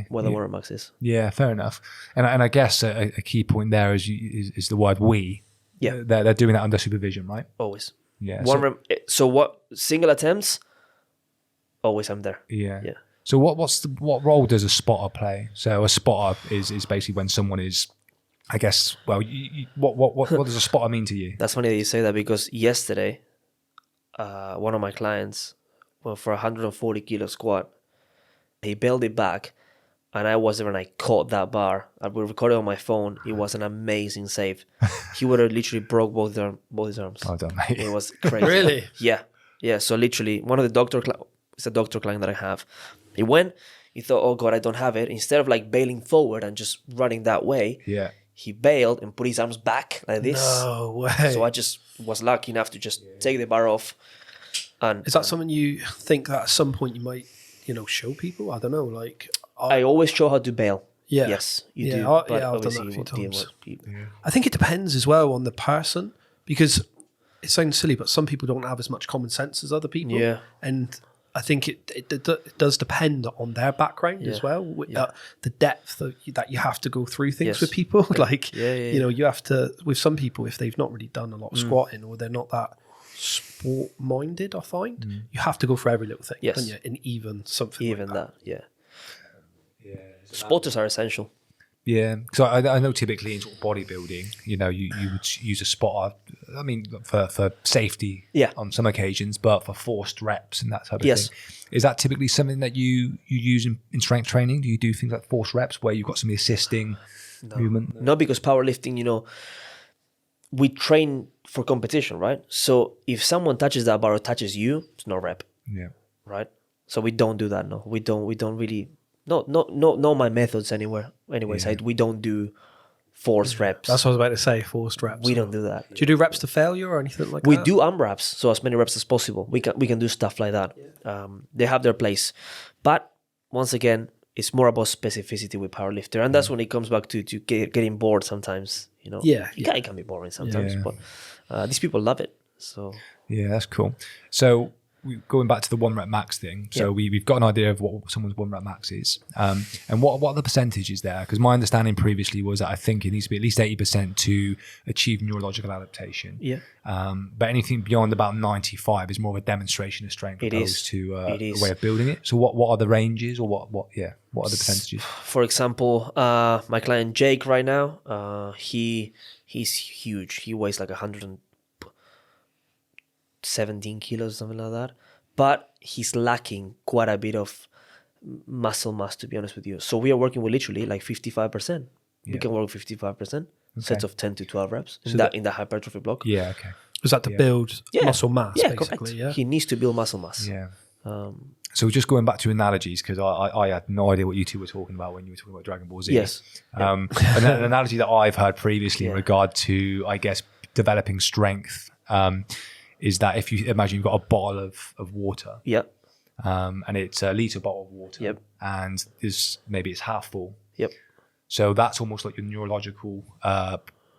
What the 1 rep max is. Yeah, fair enough. And I guess a key point there is the word we. Yeah. They're doing that under supervision, right? Always. Yeah. So what single attempts? Always I'm there. Yeah. So what role does a spotter play? So a spotter is basically when someone is, I guess. Well, what does a spotter mean to you? That's funny that you say that, because yesterday, one of my clients, for a 140 kilo squat, he bailed it back, and I was there and I caught that bar. I recorded on my phone. It was an amazing save. He would have literally broke both his arms. Oh, don't, mate. It was crazy. Really? Yeah. So literally, one of the doctor. It's a doctor client that I have. He went, he thought, oh God, I don't have it. Instead of like bailing forward and just running that way, he bailed and put his arms back like this. No way. So I just was lucky enough to just take the bar off. And is that something you think that at some point you might, show people? I don't know. Like I always show how to bail. Yeah. Yes, you do. I've done that a few times. I think it depends as well on the person, because it sounds silly, but some people don't have as much common sense as other people. Yeah. And I think it does depend on their background as well. The depth that you have to go through things with people. Like, you have to, with some people, if they've not really done a lot of squatting or they're not that sport minded, I find, you have to go for every little thing. Yes. Don't you? And even something even like that. Yeah. Spotters are essential. Yeah, so I know typically in sort of bodybuilding, you would use a spotter. I mean, for safety, on some occasions, but for forced reps and that type of thing. Is that typically something that you use in strength training? Do you do things like forced reps where you've got somebody assisting movement? No, because powerlifting, we train for competition, right? So if someone touches that bar or touches you, it's no rep. Yeah. Right. So we don't do that. No, we don't really. No, my methods anywhere. Anyways, we don't do forced reps. That's what I was about to say, forced reps. We don't do that. Do you do reps to failure or anything like that? We do AMRAPs, so as many reps as possible. We can do stuff like that. They have their place. But once again, it's more about specificity with powerlifter. And that's when it comes back to getting bored sometimes. It can be boring sometimes, but these people love it. So yeah, that's cool. So going back to the 1 rep max thing. So we've got an idea of what someone's 1 rep max is. And what are the percentages there? Because my understanding previously was that I think it needs to be at least 80% to achieve neurological adaptation. Yeah. But anything beyond about 95 is more of a demonstration of strength opposed to a way of building it. So what are the ranges, or what are the percentages? For example, my client Jake right now, he's huge. He weighs like 117 kilos, something like that. But he's lacking quite a bit of muscle mass, to be honest with you. So we are working with literally like 55%. We can work 55%, sets of 10 to 12 reps in the hypertrophy block. Yeah, okay. Is that to build muscle mass, basically? Correct. Yeah. He needs to build muscle mass. Yeah. So just going back to analogies, because I had no idea what you two were talking about when you were talking about Dragon Ball Z. Yes. An analogy that I've heard previously in regard to, I guess, developing strength is that if you imagine you've got a bottle of water, and it's a litre bottle of water, and maybe it's half full. So that's almost like your neurological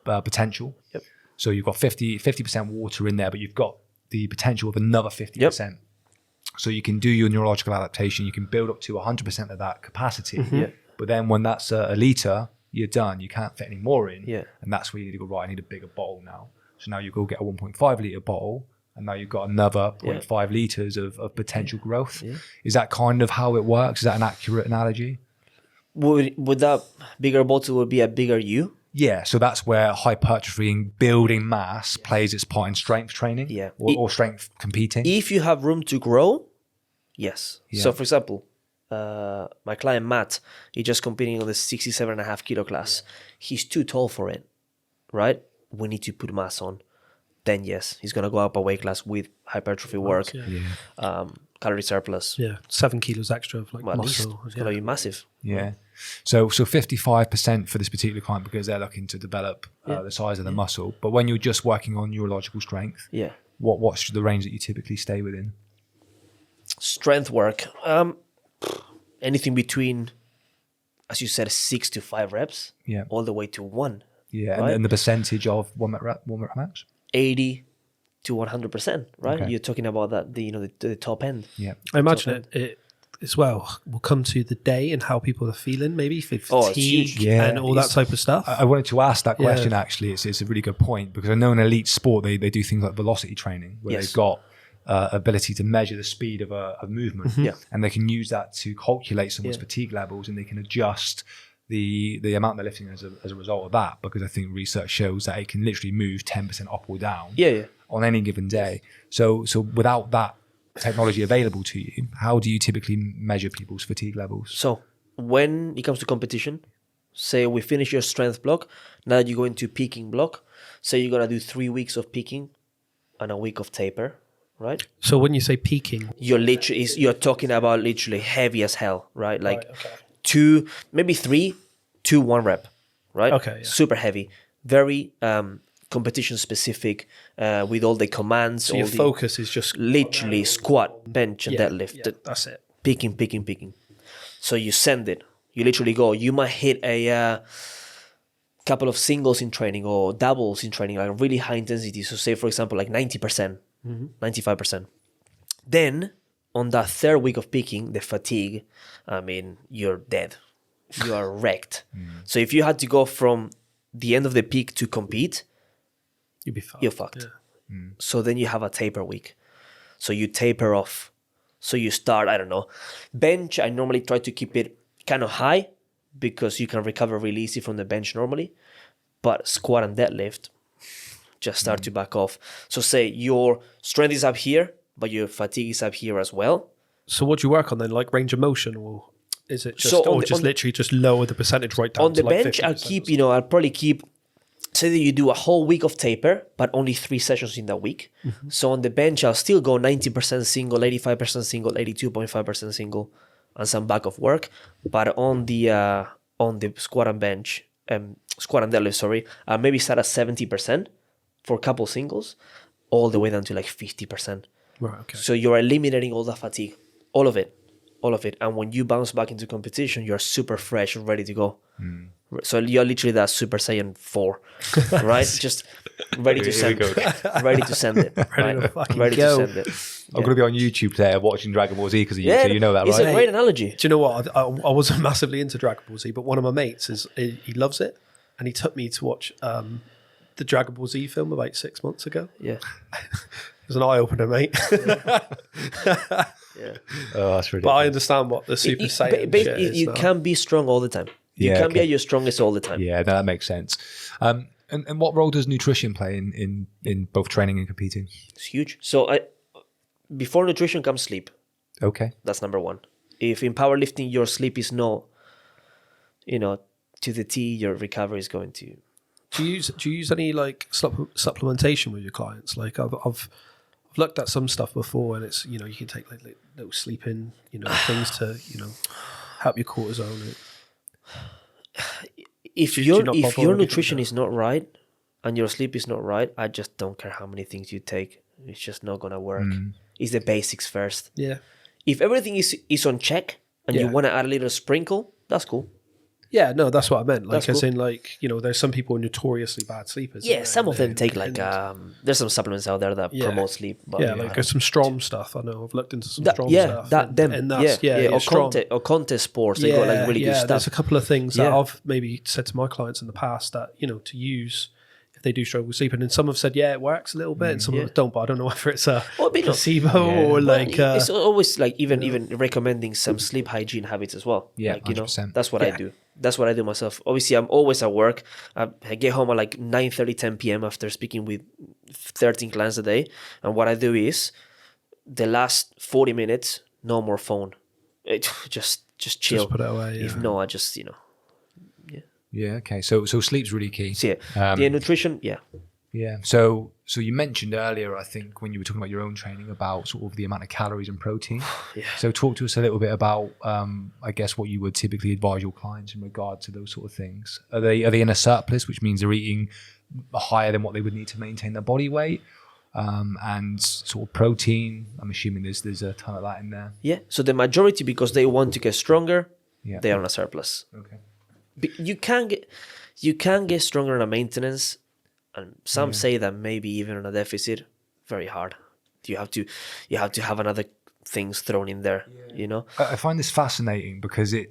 potential. So you've got 50% water in there, but you've got the potential of another 50%. So you can do your neurological adaptation. You can build up to 100% of that capacity. But then when that's a litre, you're done. You can't fit any more in. And that's where you need to go, right, I need a bigger bottle now. So now you go get a 1.5 litre bottle, and now you've got another 0.5 litres of potential growth. Is that kind of how it works? Is that an accurate analogy? Would that bigger bottle would be a bigger you? Yeah, so that's where hypertrophy and building mass plays its part in strength training or strength competing. If you have room to grow, yes. So for example, my client Matt, he's just competing on the 67.5 kilo class. He's too tall for it, right? We need to put mass on. Then yes, he's going to go up a weight class with hypertrophy work, calorie surplus. 7 kilos extra of muscle. It's going to be massive. Yeah. So 55% for this particular client, because they're looking to develop the size of the muscle. But when you're just working on neurological strength, what's the range that you typically stay within? Strength work, anything between, as you said, 6 to 5 reps, all the way to 1. Yeah, right? and the percentage of 1 rep max? 80 to 100%, right? Okay. You're talking about that, the top end. Yeah, I imagine it as well will come to the day and how people are feeling, maybe fatigue and all that type of stuff. I wanted to ask that question actually. It's a really good point, because I know in elite sport they do things like velocity training, where they've got ability to measure the speed of movement, and they can use that to calculate someone's fatigue levels, and they can adjust the amount they're lifting as a result of that, because I think research shows that it can literally move 10% up or down on any given day. So without that technology available to you, how do you typically measure people's fatigue levels? So when it comes to competition, say we finish your strength block, now you go into peaking block. Say you're going to do 3 weeks of peaking and a week of taper, right? So when you say peaking, you're talking about literally heavy as hell, right? Like 2, maybe 3 to 1 rep, right? Okay. Yeah. Super heavy, very competition specific, with all the commands. So your focus is just literally squat, bench, and deadlift. Yeah, that's it. Peaking. So you send it. You literally go. You might hit a couple of singles in training or doubles in training, like really high intensity. So say, for example, like 90%, 95%. Then on that 3rd week of peaking, the fatigue, I mean, you're dead. You are wrecked. So if you had to go from the end of the peak to compete, you're fucked. Yeah. So then you have a taper week. So you taper off. So you start, I don't know, bench. I normally try to keep it kind of high because you can recover really easy from the bench normally. But squat and deadlift, just start to back off. So say your strength is up here, but your fatigue is up here as well. So what do you work on then? Like range of motion, or is it just literally just lower the percentage right down on to the like bench? 50%? I'll probably keep. Say that you do a whole week of taper, but only 3 sessions in that week. So on the bench, I'll still go 90% single, 85% single, 82.5% single, and some back of work. But on the squat and bench, squat and deadlift, I'll maybe start at 70% for a couple singles, all the way down to like 50%. Right. Okay. So you're eliminating all that fatigue, all of it. all of it. And when you bounce back into competition, you're super fresh, ready to go. So you're literally that Super Saiyan 4, right? Just ready to send it. Ready to send it. Ready to fucking ready go. to send it. I'm going to be on YouTube there watching Dragon Ball Z because of you, so you know that, It's right? a great analogy. Do you know what? I wasn't massively into Dragon Ball Z, but one of my mates he loves it, and he took me to watch the Dragon Ball Z film about 6 months ago. Yeah. It was an eye opener, mate. Yeah. Oh, that's ridiculous. But I understand what the Super Saiyan shit is. You can be strong all the time. You Yeah, can be okay. at your strongest all the time. Yeah, no, that makes sense. And what role does nutrition play in both training and competing? It's huge. So before nutrition comes sleep. Okay. That's number one. If in powerlifting your sleep is not, to the T, your recovery is going to. Do you use any like supplementation with your clients? Like I've looked at some stuff before, and it's you can take like little sleeping things to help your cortisol. If your nutrition is not right and your sleep is not right, I just don't care how many things you take. It's just not gonna work. It's the basics first. Yeah. If everything is on check and you want to add a little sprinkle, that's cool. Yeah, no, that's what I meant. Like, That's as cool. in, like, there's some people notoriously bad sleepers. Yeah, some of them take like there's some supplements out there that promote sleep. But like there's some Strom stuff. I know I've looked into some Strom stuff. or contest sports. They got like really good stuff. There's a couple of things that I've maybe said to my clients in the past that to use if they do struggle with sleeping, and some have said it works a little bit, and some of them don't. But I don't know whether it's a placebo or like. It's always like even recommending some sleep hygiene habits as well. Yeah, like, 100%. that's what I do. That's what I do myself. Obviously, I'm always at work. I get home at like 9:30, 10 p.m. after speaking with 13 clients a day. And what I do is the last 40 minutes, no more phone. Just chill. Just put it away. If no, I just Yeah. Okay. So sleep's really key. see it. The nutrition, Yeah. So you mentioned earlier, I think, when you were talking about your own training, about sort of the amount of calories and protein. Yeah. So talk to us a little bit about, I guess, what you would typically advise your clients in regard to those sort of things. Are they in a surplus, which means they're eating higher than what they would need to maintain their body weight? And sort of protein, I'm assuming there's a ton of that in there. Yeah. So the majority, because they want to get stronger, Yeah. they are on a surplus. Okay. You can get stronger on a maintenance, and some say that maybe even on a deficit, very hard. You have to have another things thrown in there. I find this fascinating because a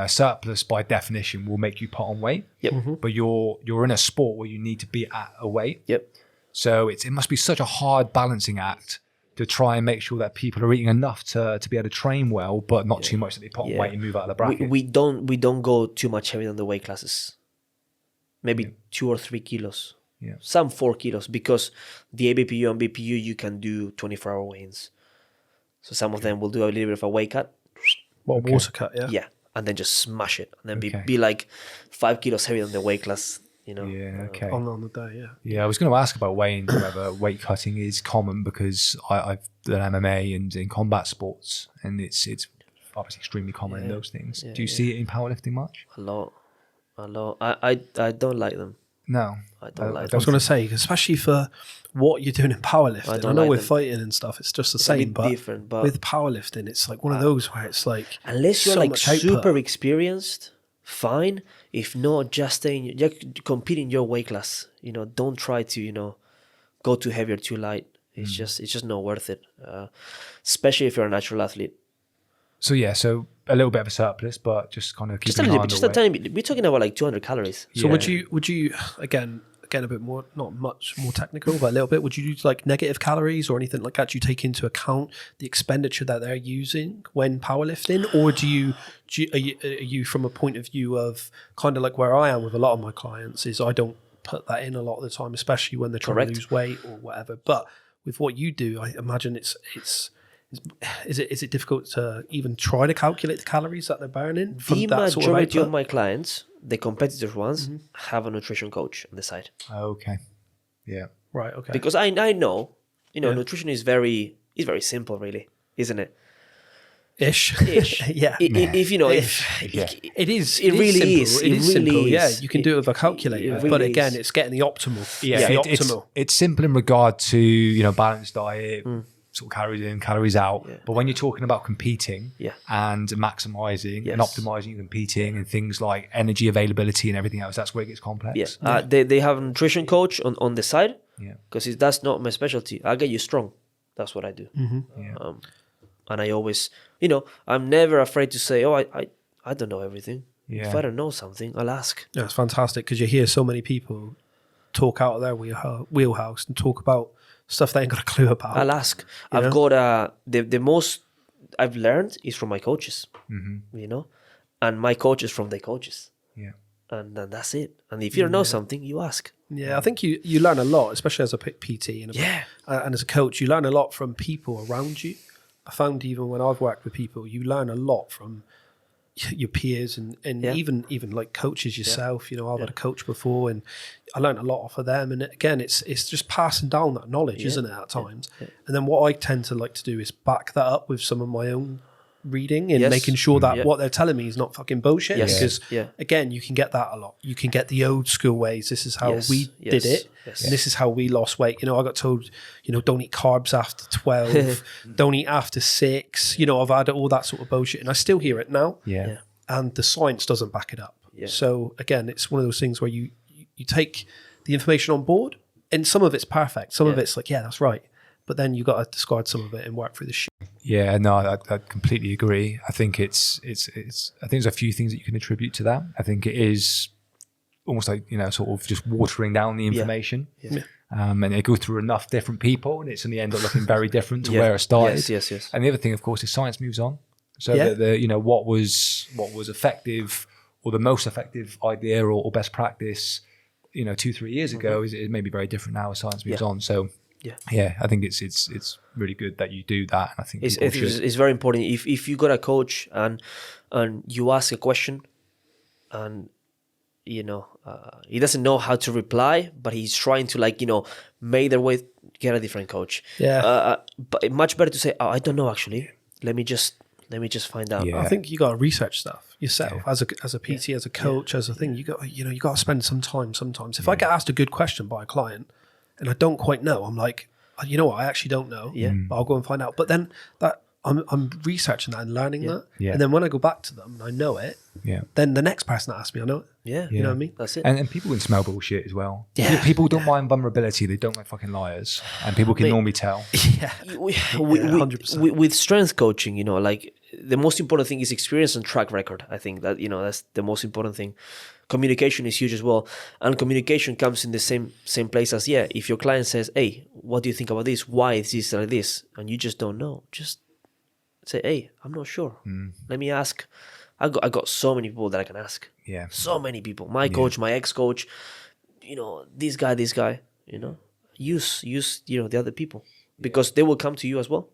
surplus by definition will make you put on weight. Yep. But you're in a sport where you need to be at a weight. Yep. So it must be such a hard balancing act to try and make sure that people are eating enough to be able to train well, but not too much that they put on weight and move out of the bracket. We don't go too much heavier than the weight classes. Maybe 2 or 3 kilos. Yeah. Some 4 kilos, because the ABPU and BPU you can do 24-hour weigh-ins. So some of them will do a little bit of a weight cut. Water cut, yeah. Yeah, and then just smash it, and then Okay. be like 5 kilos heavier than the weight class. Yeah, okay. On the day, yeah. Yeah, I was going to ask about weighing, whether weight cutting is common, because I've done MMA and in combat sports, and it's obviously extremely common in those things. Do you see it in powerlifting much? A lot. I don't like them. No. I don't like I was going to say, especially for what you're doing in powerlifting. I, don't know like with them. fighting and stuff, it's just the It's a same, bit but different, but with powerlifting, it's like one of those where it's like unless you're so like much output. super experienced, fine. If not, just compete in your weight class. Don't try to go too heavy or too light. It's just not worth it. Especially if you're a natural athlete. So a little bit of a surplus, but just kind of Just a keeping little an bit, eye just on a the weight. tiny bit. We're talking about like 200 calories. So Yeah. would you again a bit more, not much more technical, but a little bit, would you use like negative calories or anything like that? Do you take into account the expenditure that they're using when powerlifting, or are you from a point of view of kind of like where I am with a lot of my clients, is I don't put that in a lot of the time, especially when they're trying Correct. to lose weight or whatever. But with what you do, I imagine is it difficult to even try to calculate the calories that they're burning from The that sort of majority of output? my clients, the competitive ones, have a nutrition coach on the side. Okay. Yeah. Right, okay. Because I know, nutrition is very simple, really, isn't it? Ish. Yeah. If Yeah. It is. It really simple. is. It It is really simple. Yeah, is. you can do it with a calculator, really but again, is. it's getting the optimal. Yeah, It's the it's optimal. it's simple in regard to balanced diet, sort of calories in, calories out. Yeah. But when you're talking about competing Yeah. and maximizing Yes. and optimizing competing and things like energy availability and everything else, that's where it gets complex. Yeah. They have a nutrition coach on the side. Yeah. Because that's not my specialty. I'll get you strong. That's what I do. Yeah. And I always, I'm never afraid to say, oh, I don't know everything. Yeah. If I don't know something, I'll ask. Yeah, it's fantastic because you hear so many people talk out of their wheelhouse and talk about stuff they ain't got a clue about. I'll ask. I've got the most I've learned is from my coaches, and my coaches from their coaches. Yeah. And that's it. And if you don't know something, you ask. Yeah, I think you learn a lot, especially as a PT and as a coach. You learn a lot from people around you. I found even when I've worked with people, you learn a lot from your peers and even like coaches yourself. I've had a coach before, and I learned a lot off of them. And again, it's just passing down that knowledge, isn't it? At times, and then what I tend to like to do is back that up with some of my own reading and making sure that what they're telling me is not fucking bullshit. Because again, you can get that a lot. You can get the old school ways. This is how we did it, and this is how we lost weight. I got told, don't eat carbs after 12, don't eat after 6. I've had all that sort of bullshit, and I still hear it now. And the science doesn't back it up. So again, it's one of those things where you take the information on board, and some of it's perfect, some of it's like, that's right. But then you got to discard some of it and work through the shit. Yeah, no, I completely agree. I think I think there's a few things that you can attribute to that. I think it is almost like, sort of just watering down the information. And it goes through enough different people, and it's in the end up looking very different to where it started. Yes. And the other thing, of course, is science moves on. So that what was effective, or the most effective idea or best practice, 2-3 years ago is maybe very different now as science moves on. So I think it's really good that you do that. And I think it's very important. If you got a coach and you ask a question, and he doesn't know how to reply, but he's trying to make their way, get a different coach. But much better to say, I don't know actually. Let me just find out. I think you got to research stuff yourself as a PT, as a coach, as a thing. You got you got to spend some time sometimes. If I get asked a good question by a client and I don't quite know, I'm like, you know what, I actually don't know. But I'll go and find out. But then that I'm researching that and learning that. And then when I go back to them and I know it, then the next person that asks me, I know it. You know what I mean? That's it. And people can smell bullshit as well. People don't mind vulnerability. They don't like fucking liars. And people can normally tell. We 100%. with strength coaching, the most important thing is experience and track record. I think that, that's the most important thing. Communication is huge as well. And communication comes in the same place as, if your client says, hey, what do you think about this? Why is this like this? And you just don't know. Just say, hey, I'm not sure. Let me ask. I got so many people that I can ask. So many people. My coach, my ex-coach, this guy, use the other people, because they will come to you as well.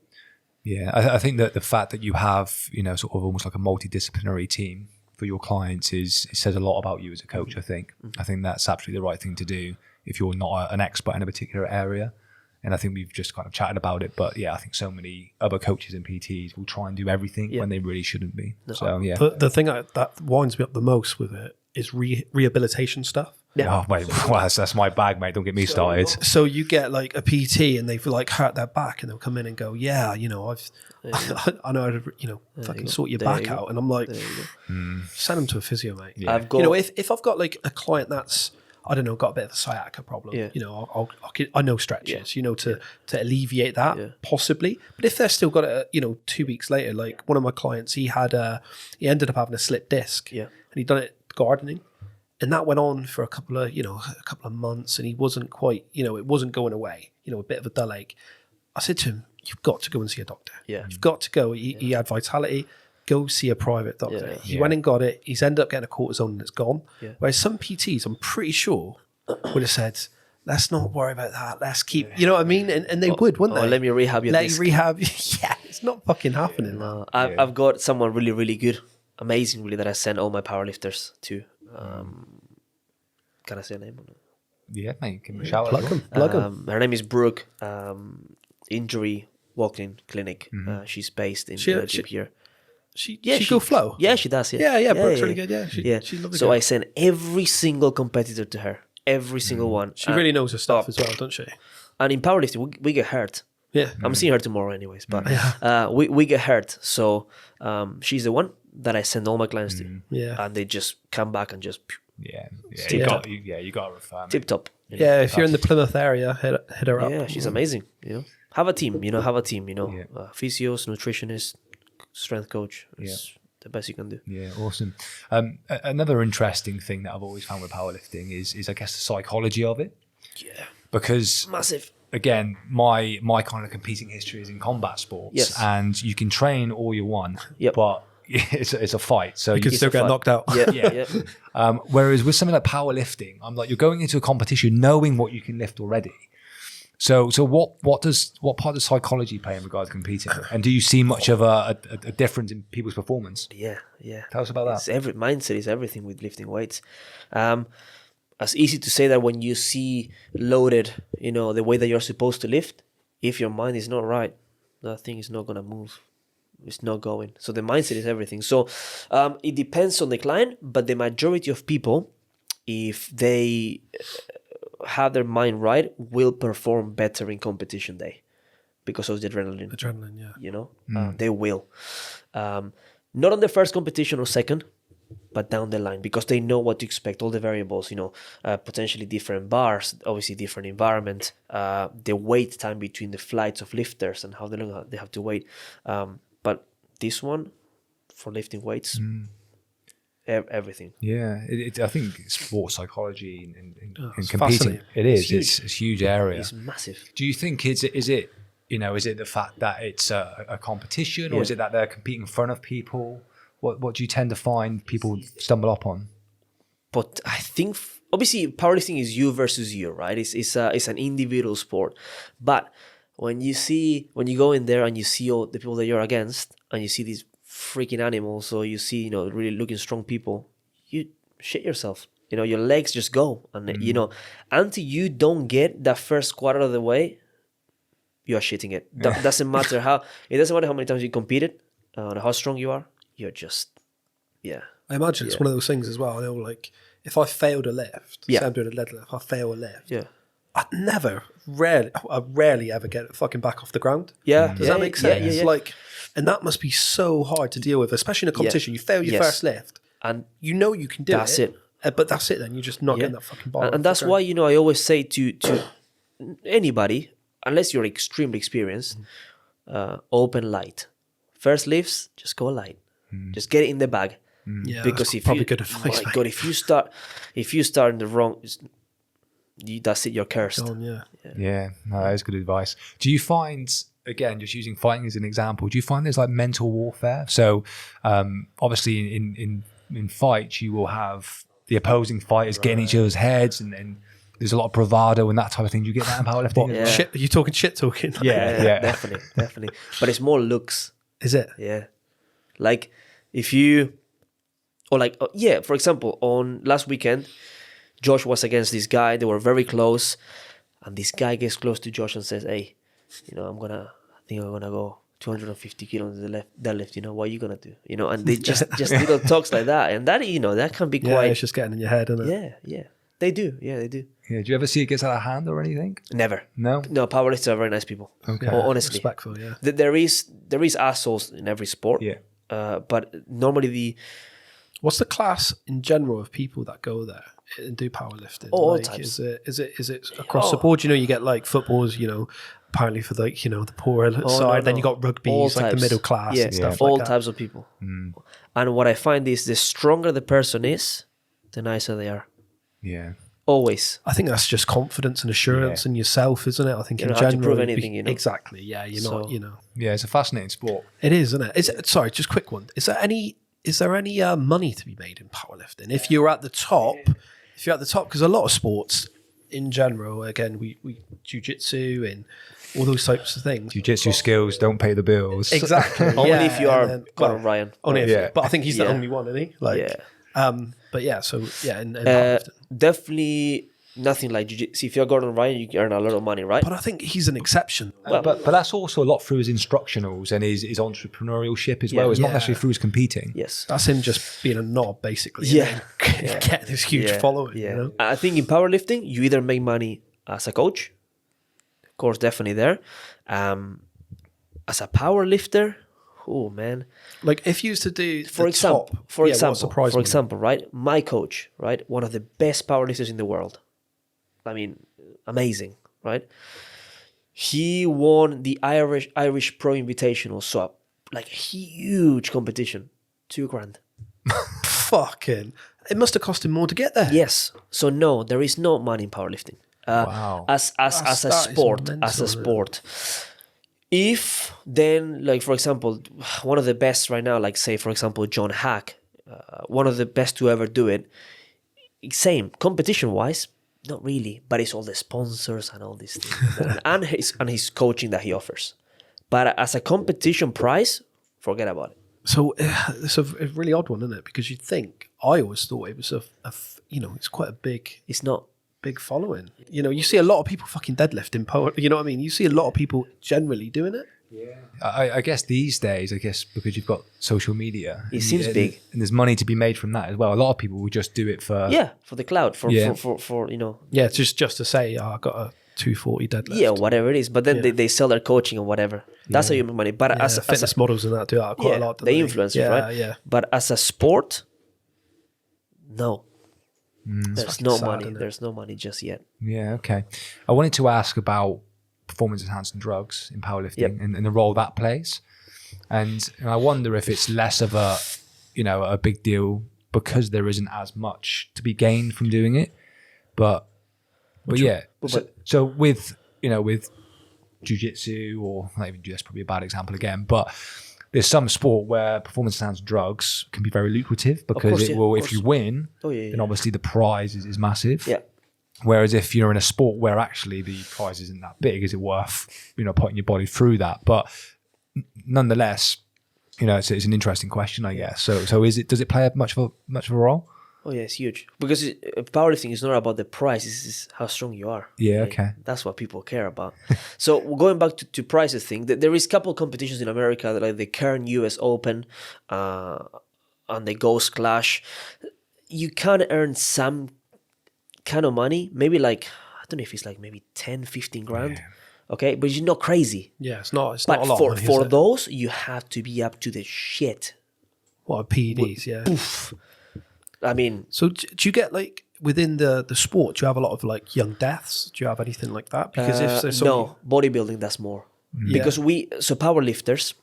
I think that the fact that you have, sort of almost like a multidisciplinary team for your clients it says a lot about you as a coach. I think that's absolutely the right thing to do if you're not an expert in a particular area. And I think we've just kind of chatted about it, but I think so many other coaches and PTs will try and do everything when they really shouldn't be. No. So the thing that winds me up the most with it is rehabilitation stuff. Oh, mate, well, that's my bag, mate. Don't get me started. So you get like a PT and they've hurt their back, and they'll come in and go, I know how to, fucking sort your back out. And I'm like, send them to a physio, mate. I've got, if I've got like a client that's, I don't know, got a bit of a sciatica problem, I know stretches, to alleviate that possibly. But if they're still got it, 2 weeks later, like one of my clients, he ended up having a slip disc, and he'd done it gardening. And that went on for a couple of months, and he wasn't quite, it wasn't going away, a bit of a dull ache. I said to him, you've got to go and see a doctor. You've got to go. He had vitality. Go see a private doctor. He went and got it. He's ended up getting a cortisone and it's gone. Whereas some PTs, I'm pretty sure, would have said, let's not worry about that. Let's keep, you know what I mean? And they would, wouldn't they? Let me rehab your disc. Rehab. It's not fucking happening. No, I've got someone really, really good, amazing, really, that I send all my powerlifters to. Can I say a name? Yeah, mate. Give him a shout out. Plug him. Her name is Brooke. Injury walk-in clinic. She's based in Belgium here. She go flow? Yeah, she does. Brooke's really good. She's lovely. So I send every single competitor to her. Every single one. She really knows her stuff as well, doesn't she? And in powerlifting, we get hurt. Yeah. I'm seeing her tomorrow anyways, but we get hurt. So she's the one that I send all my clients to. Yeah. And they just come back and just You got to refer me. tip top. you know. Yeah, if you're in the Plymouth area, hit her up. Yeah, she's amazing. Have a team. Yeah. Physios, nutritionist, strength coach. It's the best you can do. Yeah, awesome. Another interesting thing that I've always found with powerlifting is I guess the psychology of it. Yeah, Because massive. again, my kind of competing history is in combat sports, Yes. and you can train all you want, Yep. but it's a fight. So You could it's still a get fight. knocked out. Yeah. Whereas with something like powerlifting, I'm like, you're going into a competition knowing what you can lift already. So what part does psychology play in regards to competing? And do you see much of a difference in people's performance? Yeah. Tell us about that. It's mindset is everything with lifting weights. It's easy to say that when you see loaded, the way that you're supposed to lift, if your mind is not right, that thing is not going to move. It's not going. So the mindset is everything. So it depends on the client, but the majority of people, if they have their mind right, will perform better in competition day because of the adrenaline. Adrenaline, yeah. They will. Not on the first competition or second, but down the line, because they know what to expect, all the variables, potentially different bars, obviously different environment, the wait time between the flights of lifters and how long they have to wait. But this one, for lifting weights, everything. Yeah, I think sports psychology and it's competing, fascinating. it is. It's It's a huge area. It's massive. Do you think is it the fact that it's a competition, or is it that they're competing in front of people? What do you tend to find people stumble upon? But I think obviously powerlifting is you versus you, right? It's an individual sport. But when you go in there and you see all the people that you're against, and you see these freaking animals, or you see really looking strong people, you shit yourself. Your legs just go, and until you don't get that first quarter of the way, you are shitting it. Doesn't matter how many times you competed, how strong you are. You're just, I imagine it's one of those things as well. Like, if I failed a lift, say I'm doing a lead lift, I fail a lift. Yeah. I rarely ever get fucking back off the ground. Yeah. Does that make sense? Yeah. Like, and that must be so hard to deal with, especially in a competition. You fail your first lift, and you know you can do it. that's it. But that's it then. You're just not getting that fucking bar. And that's why, I always say to anybody, unless you're extremely experienced, open light. First lifts, just go light. Just get it in the bag. Yeah, because that's probably good advice. My God, if you start in the wrong, that's it. You're cursed. Yeah, no, that is good advice. Do you find, again, just using fighting as an example, do you find there's like mental warfare? So obviously in fights, you will have the opposing fighters getting each other's heads, and there's a lot of bravado and that type of thing. Do you get that in powerlifting? Yeah. Shit, are you talking shit talking? Yeah. Definitely. But it's more looks. Is it? Yeah. Like if you, or like, for example, on last weekend, Josh was against this guy. They were very close. And this guy gets close to Josh and says, hey, I think I'm going to go 250 kilos in the deadlift. What are you going to do? And they just little talks like that. And that, that can be quite. Yeah, it's just getting in your head, isn't it? Yeah. They do. Yeah, they do. Yeah. Do you ever see it gets out of hand or anything? Never. No? No, powerlifters are very nice people. Okay. Honestly. Respectful, yeah. There is assholes in every sport. Yeah. But normally What's the class in general of people that go there and do powerlifting? All types. Is it across the board? You get like footballs, apparently for like, the poorer side. Then you got rugby, like the middle class and stuff all like that. types of people. And what I find is the stronger the person is, the nicer they are. Yeah. Always. I think that's just confidence and assurance in yourself, isn't it? I think You in don't have to general. prove anything, Exactly. Yeah, you're not, Yeah, it's a fascinating sport. It is, isn't it? Sorry, just quick one. Is there any money to be made in powerlifting? If you're at the top, because a lot of sports in general, again, we jiu-jitsu and all those types of things. Jiu-jitsu skills don't pay the bills. Exactly. Only if you are Conor Ryan. But I think he's the only one, isn't he? But yeah, so yeah, in powerlifting. Definitely nothing like jiu-jitsu. If you're Gordon Ryan, you earn a lot of money, right? But I think he's an exception. But that's also a lot through his instructionals and his entrepreneurship as well. It's not necessarily through his competing. Yes. That's him just being a knob, basically. Yeah. Getting this huge following. I think in powerlifting, you either make money as a coach course, definitely there. As a power lifter, oh man. Like if you used to do For example, right? My coach, right? One of the best powerlifters in the world. I mean, amazing, right? He won the Irish Pro Invitational, so like huge competition, $2,000. Fucking, it must have cost him more to get there. Yes. So no, there is no money in powerlifting. Wow. As a sport. If then, like for example, one of the best right now, like say for example John Hack, one of the best to ever do it. Same competition wise, not really, but it's all the sponsors and all these things, and his coaching that he offers. But as a competition prize, forget about it. So it's a really odd one, isn't it? Because you'd think, I always thought it was it's quite a big. It's not. Big following. You know, you see a lot of people fucking deadlifting power. You know what I mean? You see a lot of people generally doing it. Yeah. I guess these days, because you've got social media, it seems big, and there's money to be made from that as well. A lot of people will just do it for the cloud, for Yeah, just to say, I got a 240 deadlift. Yeah, whatever it is. But then they sell their coaching or whatever. That's how you make money. But as fitness models and that do that quite a lot. The influencers, right? Yeah. But as a sport, no. There's no sad, money. There's no money just yet. Yeah, okay. I wanted to ask about performance-enhancing drugs in powerlifting and the role that plays. And I wonder if it's less of a big deal because there isn't as much to be gained from doing it. But so with jiu-jitsu, or not even that's probably a bad example again, but there's some sport where performance-enhancing drugs can be very lucrative because if you win, then obviously the prize is massive. Yeah. Whereas if you're in a sport where actually the prize isn't that big, is it worth putting your body through that? But nonetheless, it's an interesting question, I guess. So does it play much of a role? Oh yeah, it's huge because powerlifting is not about the price; it's how strong you are. Yeah, okay. That's what people care about. So going back to prices thing, there is a couple of competitions in America, like the Kern US Open, and the Ghost Clash. You can earn some kind of money, maybe like, I don't know if it's like maybe 10, 15 grand. Yeah. Okay, but you're not crazy. Yeah, it's not a lot. But for those, you have to be up to the shit. What are PEDs? Yeah. Oof. I mean, so do you get like within the sport? Do you have a lot of like young deaths? Do you have anything like that? Because if there's no, bodybuilding does more. Because powerlifters,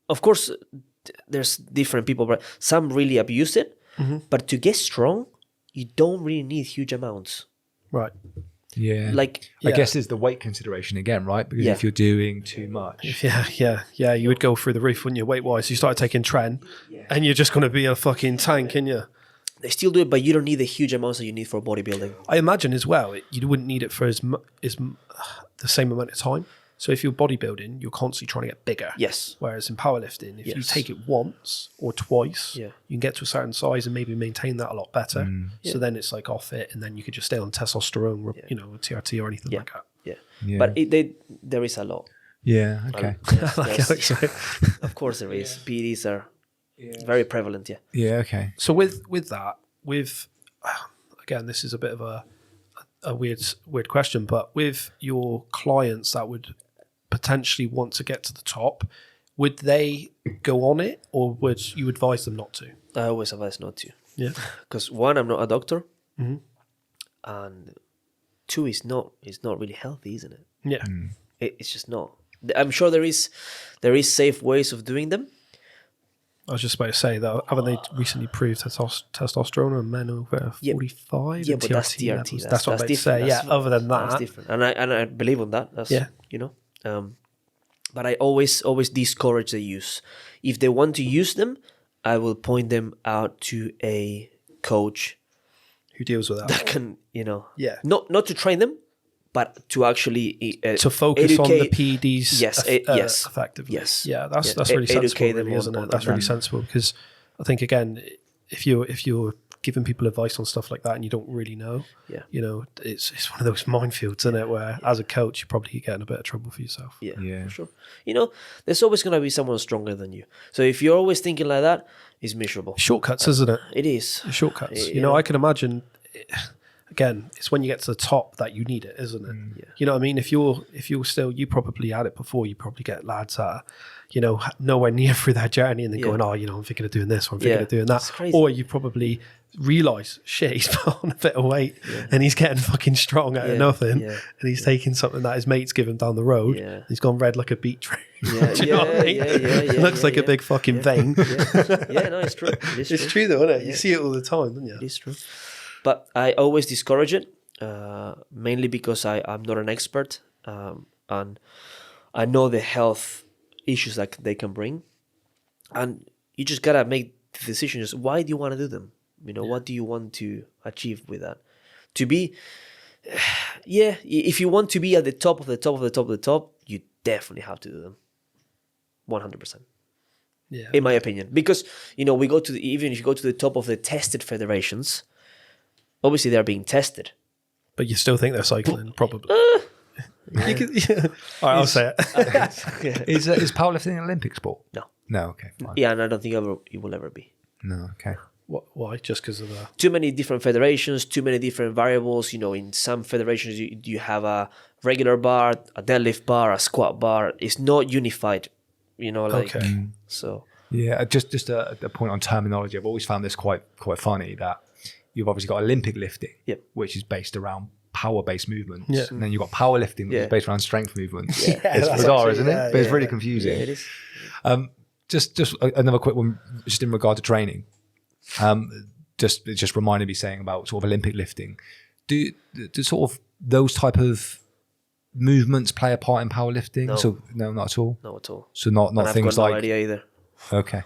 of course, there's different people, but some really abuse it. Mm-hmm. But to get strong, you don't really need huge amounts. Right. Yeah. I guess there's the weight consideration again, right? Because if you're doing too much. Yeah. You would go through the roof, wouldn't you, weight-wise? You started taking tren, and you're just going to be a fucking tank, aren't you? They still do it, but you don't need the huge amounts that you need for bodybuilding. I imagine as well, you wouldn't need it for the same amount of time. So if you're bodybuilding, you're constantly trying to get bigger. Yes. Whereas in powerlifting, if you take it once or twice, you can get to a certain size and maybe maintain that a lot better. So then it's like off it, and then you could just stay on testosterone, TRT or anything like that. Yeah. But there is a lot. Yeah, okay. Of course there is. PEDs are very prevalent, Yeah, okay. So with that, again, this is a bit of a weird question, but with your clients that would potentially want to get to the top, would they go on it, or would you advise them not to? I always advise not to. Yeah. Because one, I'm not a doctor, mm-hmm. and two, it's not really healthy, isn't it? Yeah. It's just not. I'm sure there is safe ways of doing them. I was just about to say that, haven't they recently proved testosterone in men over 45? Yeah, but that's TRT. That's what they say. Other than that, that's different, and I believe on that. That's, but I always discourage the use. If they want to use them, I will point them out to a coach who deals with that. That can, not to train them, but to actually to focus on the PEDs effectively. Yes. Yeah, that's really sensible, really, isn't it? That's really sensible, because I think, again, if you're giving people advice on stuff like that and you don't really know, it's one of those minefields, isn't it, where as a coach you probably get in a bit of trouble for yourself. Yeah, for sure. There's always going to be someone stronger than you. So if you're always thinking like that, it's miserable. Shortcuts, isn't it? It is. Shortcuts. I can imagine again, it's when you get to the top that you need it, isn't it? Yeah. You know what I mean? If you're still, you probably had it before, you probably get lads that are, you know, nowhere near through their journey and then going, oh, you know, I'm thinking of doing this, or I'm thinking of doing that. Or you probably realise, shit, he's put on a bit of weight and he's getting fucking strong out of nothing. And he's taking something that his mates give him down the road. He's gone red like a beetroot. Do you know what I mean? It looks like a big fucking vein. No, it's true. It's true though, isn't it? You see it all the time, don't you? It is true. But I always discourage it, mainly because I'm not an expert, and I know the health issues that they can bring, and you just gotta make the decision. Just why do you want to do them? You know, what do you want to achieve with that? To be, if you want to be at the top of the top of the top of the top, you definitely have to do them, 100%. Yeah, in my opinion, because you know we go to even if you go to the top of the tested federations. Obviously, they're being tested. But you still think they're cycling, probably. You could, All right, I'll say it. Is powerlifting an Olympic sport? No. No, okay. Fine. Yeah, and I don't think it will ever be. No, okay. Why? Just because of the... Too many different federations, too many different variables. You know, in some federations, you have a regular bar, a deadlift bar, a squat bar. It's not unified, you know, like... Okay. So... Yeah, just a point on terminology. I've always found this quite funny that you've obviously got Olympic lifting, which is based around power-based movements. Yeah. And then you've got powerlifting, which is based around strength movements. Yeah. It's bizarre, isn't it? But it's really confusing. Yeah, it is. Just another quick one, just in regard to training. It just reminded me saying about sort of Olympic lifting. Do sort of those type of movements play a part in powerlifting? No. So no, not at all. Not at all. So not and things I've got like no idea either. Okay.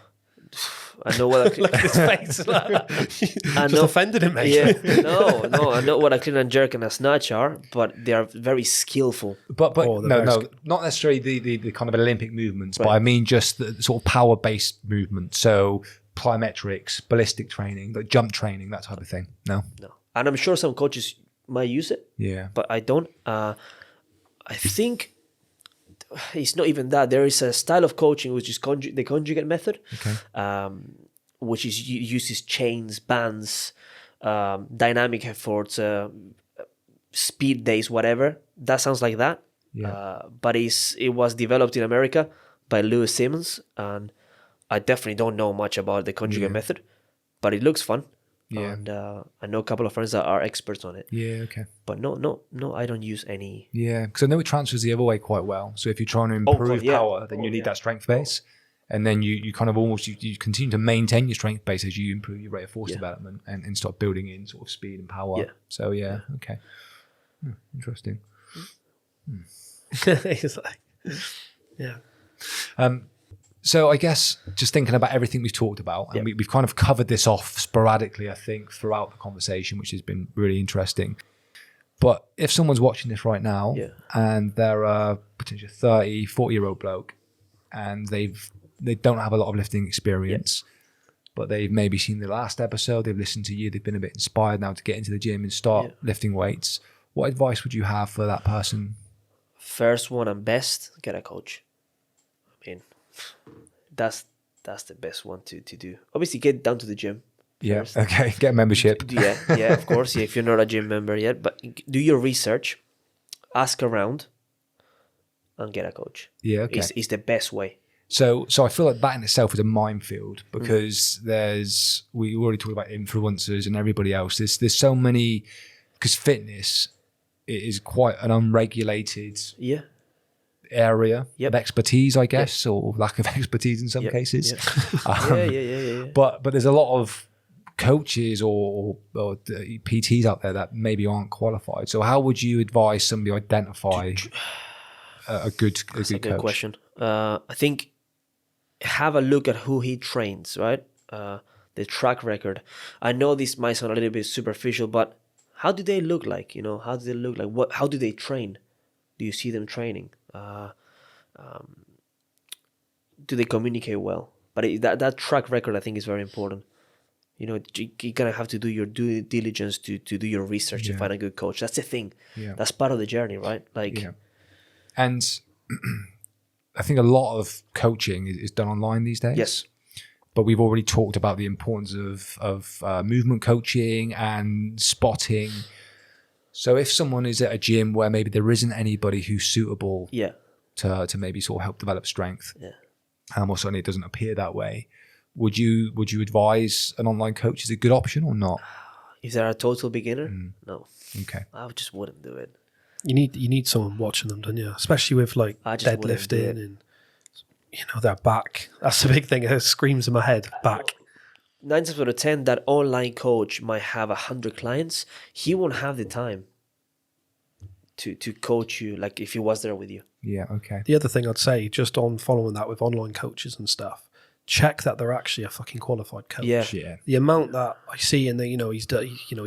I know what Look at his face. Just offended him, mate. Yeah, no. I know what a clean and jerk and a snatch are, but they are very skillful. But not necessarily the kind of Olympic movements, but I mean just the sort of power based movement. So plyometrics, ballistic training, like jump training, that type of thing. No. And I'm sure some coaches might use it. Yeah. But I don't. I think it's not even that. There is a style of coaching which is the conjugate method, which uses chains, bands, dynamic efforts, speed days, whatever. That sounds like that. Yeah. But it was developed in America by Lewis Simmons, and I definitely don't know much about the conjugate method, but it looks fun. Yeah. And I know a couple of friends that are experts on it. Yeah, okay. But no, I don't use any. Yeah, because I know it transfers the other way quite well. So if you're trying to improve power, then you need that strength base. And then you kind of almost, you continue to maintain your strength base as you improve your rate of force development and start building in sort of speed and power. Yeah. So okay. Interesting. It's like, So I guess just thinking about everything we've talked about, and we've kind of covered this off sporadically, I think, throughout the conversation, which has been really interesting. But if someone's watching this right now and they're a potentially 30, 40-year-old bloke and they don't have a lot of lifting experience, but they've maybe seen the last episode, they've listened to you, they've been a bit inspired now to get into the gym and start lifting weights, what advice would you have for that person? First one and best, get a coach. I mean... That's the best one to do. Obviously, get down to the gym. First. Yeah, okay. Get a membership. Yeah, of course. Yeah, if you're not a gym member yet, but do your research, ask around, and get a coach. Yeah, okay. It's the best way. So I feel like that in itself is a minefield because we already talked about influencers and everybody else. There's so many, because fitness is quite an unregulated area of expertise, I guess, or lack of expertise in some cases. But there's a lot of coaches or PTs out there that maybe aren't qualified. So how would you advise somebody to identify a good That's a good coach? Question. I think have a look at who he trains, right? The track record. I know this might sound a little bit superficial, but how do they look like? You know, how do they look like? How do they train? Do you see them training? Do they communicate well? But that track record, I think, is very important. You know, you're gonna have to do your due diligence to do your research to find a good coach. That's the thing. Yeah. That's part of the journey, right? And I think a lot of coaching is done online these days. Yes. But we've already talked about the importance of movement coaching and spotting. So if someone is at a gym where maybe there isn't anybody who's suitable Yeah. to maybe sort of help develop strength, Yeah. or certainly it doesn't appear that way, would you advise an online coach is a good option or not? If they're a total beginner, no. Okay. I just wouldn't do it. You need someone watching them, don't you? Especially with like I just wouldn't do deadlifting it. and their back. That's the big thing. It screams in my head. Back. 9 times out of 10, that online coach might have 100 clients. He won't have the time to coach you like if he was there with you. Yeah. Okay. The other thing I'd say, just on following that with online coaches and stuff, check that they're actually a fucking qualified coach. Yeah. Yeah. The amount that I see, and he's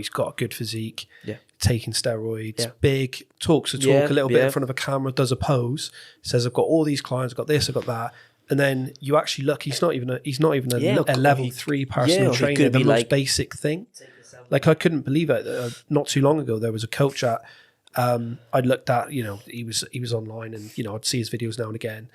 got a good physique, Yeah. taking steroids, Yeah. big, talks a talk Yeah, a little bit yeah. in front of a camera, does a pose, says I've got all these clients, I've got this, I've got that, and then you actually look, he's not even a Yeah, level he- 3 yeah, personal he trainer, could the be most like- basic thing. Like I couldn't believe it. Not too long ago, there was a coach at. I looked at, he was online, and I'd see his videos now and again.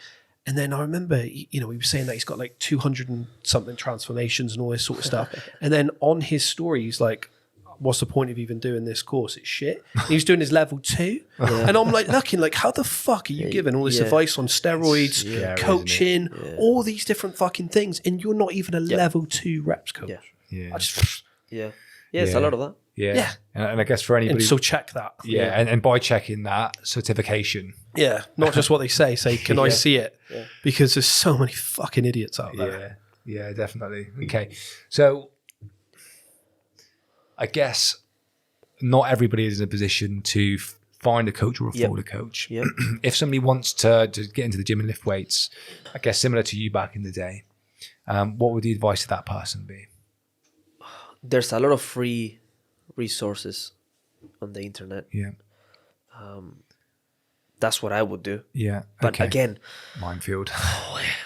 And then I remember, he was saying that he's got like 200 and something transformations and all this sort of stuff. And then on his story, he's like, what's the point of even doing this course? It's shit. And he was doing his level 2. And I'm like looking like, how the fuck are you giving all this Yeah. advice on steroids, Scary, coaching, all these different fucking things, and you're not even a level 2 reps coach. Yeah. Yeah. I just, Yeah. Yeah, it's a lot of that. Yeah. Yeah. And I guess for and anybody, so check that. and by checking that certification, Yeah, not just what they say, can I see it? Yeah. Because there's so many fucking idiots out there. yeah, definitely. Okay, so I guess not everybody is in a position to find a coach or afford a coach. Yeah. If somebody wants to get into the gym and lift weights, I guess similar to you back in the day, what would the advice to that person be? There's a lot of free resources on the internet. Yeah, That's what I would do. yeah. But okay. again, Minefield.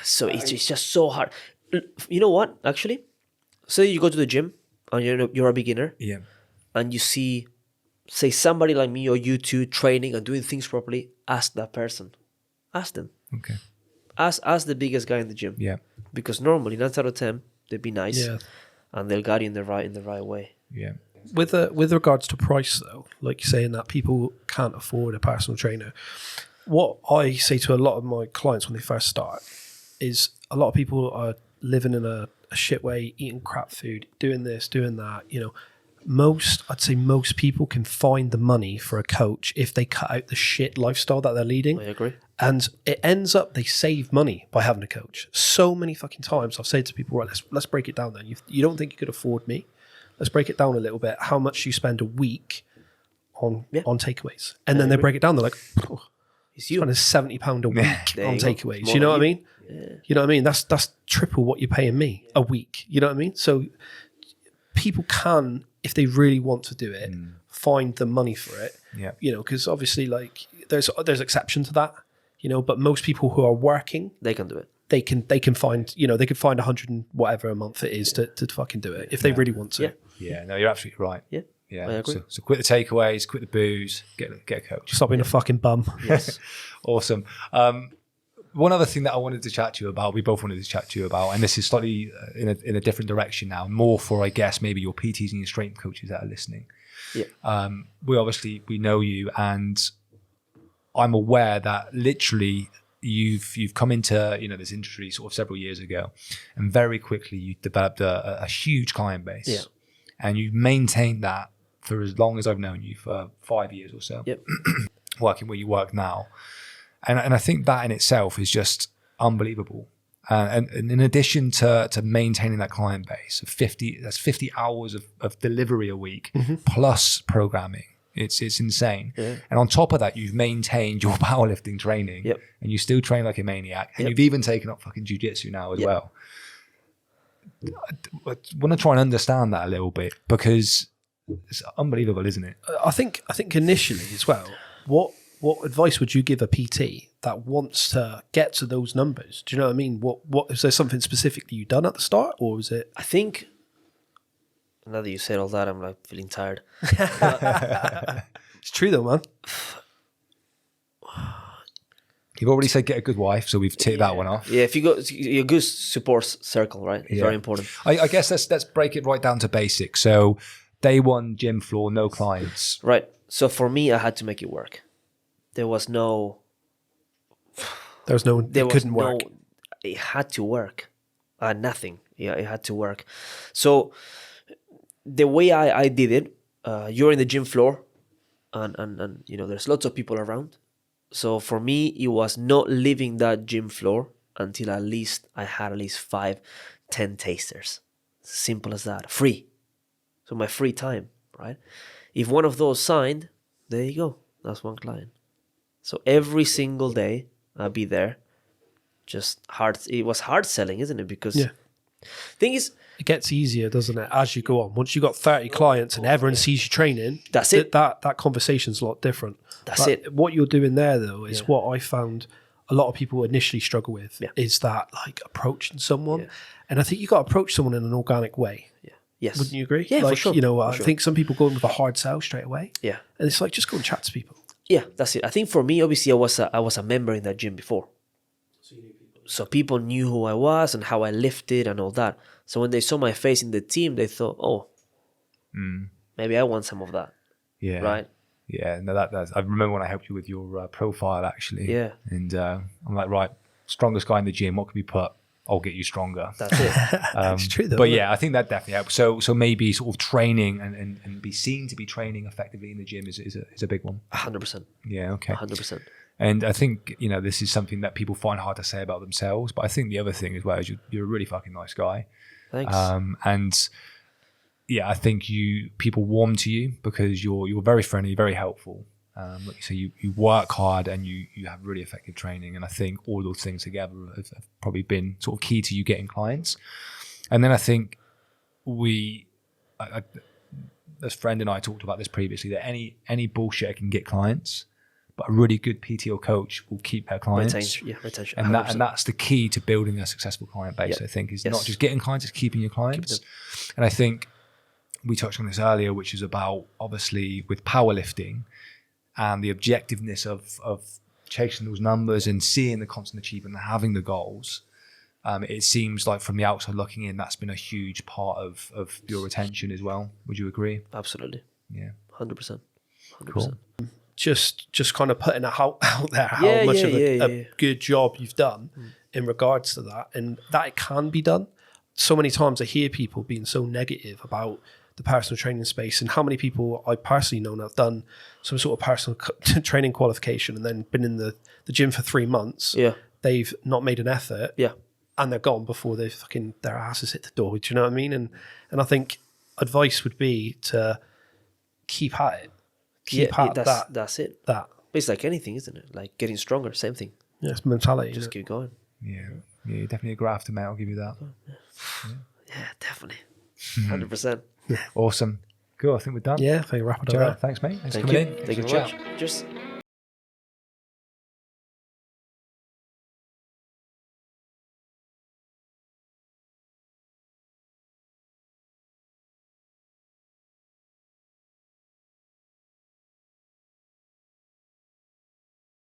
so it's just so hard. You know what? Actually, say you go to the gym and you're a beginner Yeah, and you see, say, somebody like me or you two training and doing things properly. Ask that person. Ask them. okay. Ask the biggest guy in the gym. Yeah, Because normally 9 out of 10 they'd be nice. Yeah. And they'll guide you in the right way. yeah, With regards to price, though, like you're saying that people can't afford a personal trainer, what I say to a lot of my clients when they first start is a lot of people are living in a shit way, eating crap food, doing this, doing that. I'd say most people can find the money for a coach if they cut out the shit lifestyle that they're leading. I agree. And it ends up they save money by having a coach. So many fucking times I've said to people, right, let's break it down then. You don't think you could afford me? Let's break it down a little bit. How much you spend a week on takeaways? And then they break it down. They're like, oh, It's you. spending £70 a week There on you go. takeaways. More You know than what I you. mean? You know what I mean? That's triple what you're paying me a week. You know what I mean? So people can, if they really want to do it, find the money for it. yeah. Because obviously, like there's exception to that. But most people who are working, They can do it. they can find 100 and whatever a month it is to fucking do it if they really want to. Yeah. Yeah, no, you're absolutely right. Yeah. Yeah. I agree. So quit the takeaways, quit the booze, get a coach. Stop being a fucking bum. Yes. Awesome. One other thing that I wanted to chat to you about, we both wanted to chat to you about, and this is slightly in a different direction now, more for, I guess, maybe your PTs and your strength coaches that are listening. Yeah. We know you, and I'm aware that literally you've come into this industry sort of several years ago, and very quickly you developed a huge client base. Yeah. And you've maintained that for as long as I've known you, for 5 years or so. Yep. Working where you work now. And I think that in itself is just unbelievable. And in addition to maintaining that client base of 50 hours of delivery a week plus programming. It's insane. Yeah. And on top of that, you've maintained your powerlifting training. Yep. And you still train like a maniac. And Yep. you've even taken up fucking jiu-jitsu now as Yep. well. I want to try and understand that a little bit, because it's unbelievable, isn't it? I think initially as well, what advice would you give a PT that wants to get to those numbers? Do you know what I mean? What is there something specifically you done at the start, or was it? I think, now that you said all that, I'm like feeling tired. It's true though, man. You've already said get a good wife, so we've ticked that one off. Yeah, if you go, your good support circle, right? It's very important. I guess let's break it right down to basics. So day one, gym floor, no clients. Right. So for me, I had to make it work. There was no. It couldn't work. It had to work. Nothing. Yeah, it had to work. So the way I did it, you're in the gym floor, and you know there's lots of people around. So for me, it was not leaving that gym floor until I had at least 5, 10 tasters. Simple as that. Free. So my free time, right? If one of those signed, there you go. That's one client. So every single day I'd be there. Just hard. It was hard selling, isn't it? Because thing is, it gets easier, doesn't it, as you go on? Once you've got 30 clients and everyone sees you training, that's it. That conversation's a lot different. That's it. What you're doing there, though, is what I found a lot of people initially struggle with, is that like approaching someone. And I think you got to approach someone in an organic way. Yeah. Yes. Wouldn't you agree? Yeah, like, for sure. You know, I think some people go in with a hard sell straight away. Yeah. And it's like, just go and chat to people. Yeah, that's it. I think for me, obviously, I was a member in that gym before. So people knew who I was and how I lifted and all that. So when they saw my face in the team, they thought, oh, maybe I want some of that. Yeah. Right? Yeah. No, that's. I remember when I helped you with your profile, actually. Yeah. And I'm like, right, strongest guy in the gym. What can we put? I'll get you stronger. That's it. It's true, though. But yeah, I think that definitely helps. So maybe sort of training and be seen to be training effectively in the gym is a big one. 100%. Yeah. Okay. 100%. And I think, you know, this is something that people find hard to say about themselves. But I think the other thing as well is you're a really fucking nice guy. Thanks. And yeah, I think people warm to you because you're very friendly, very helpful. Like you say, you work hard and you have really effective training. And I think all those things together have probably been sort of key to you getting clients. And then I think this friend and I talked about this previously, that any bullshit can get clients. But a really good PT or coach will keep their clients. Retention. And that's the key to building a successful client base, I think, is not just getting clients, it's keeping your clients. And I think we touched on this earlier, which is about, obviously, with powerlifting and the objectiveness of chasing those numbers and seeing the constant achievement and having the goals. It seems like from the outside looking in, that's been a huge part of your retention as well. Would you agree? Absolutely. Yeah. 100%. 100%. Cool. Just kind of putting it out there how much of a good job you've done in regards to that, and that it can be done. So many times I hear people being so negative about the personal training space, and how many people I personally know have done some sort of personal training qualification and then been in the gym for 3 months. Yeah. They've not made an effort. Yeah. And they're gone before their asses hit the door. Do you know what I mean? And I think advice would be to keep at it. That's it. That. But it's like anything, isn't it? Like getting stronger, same thing. Yeah, it's mentality. Just keep going. Yeah, you're definitely a grafter, mate. I'll give you that. Yeah, definitely. 100%. Awesome. Cool. I think we're done. Yeah, I think wrap it up. Jero, thanks, mate. Thanks for coming in. Thank you very much. Just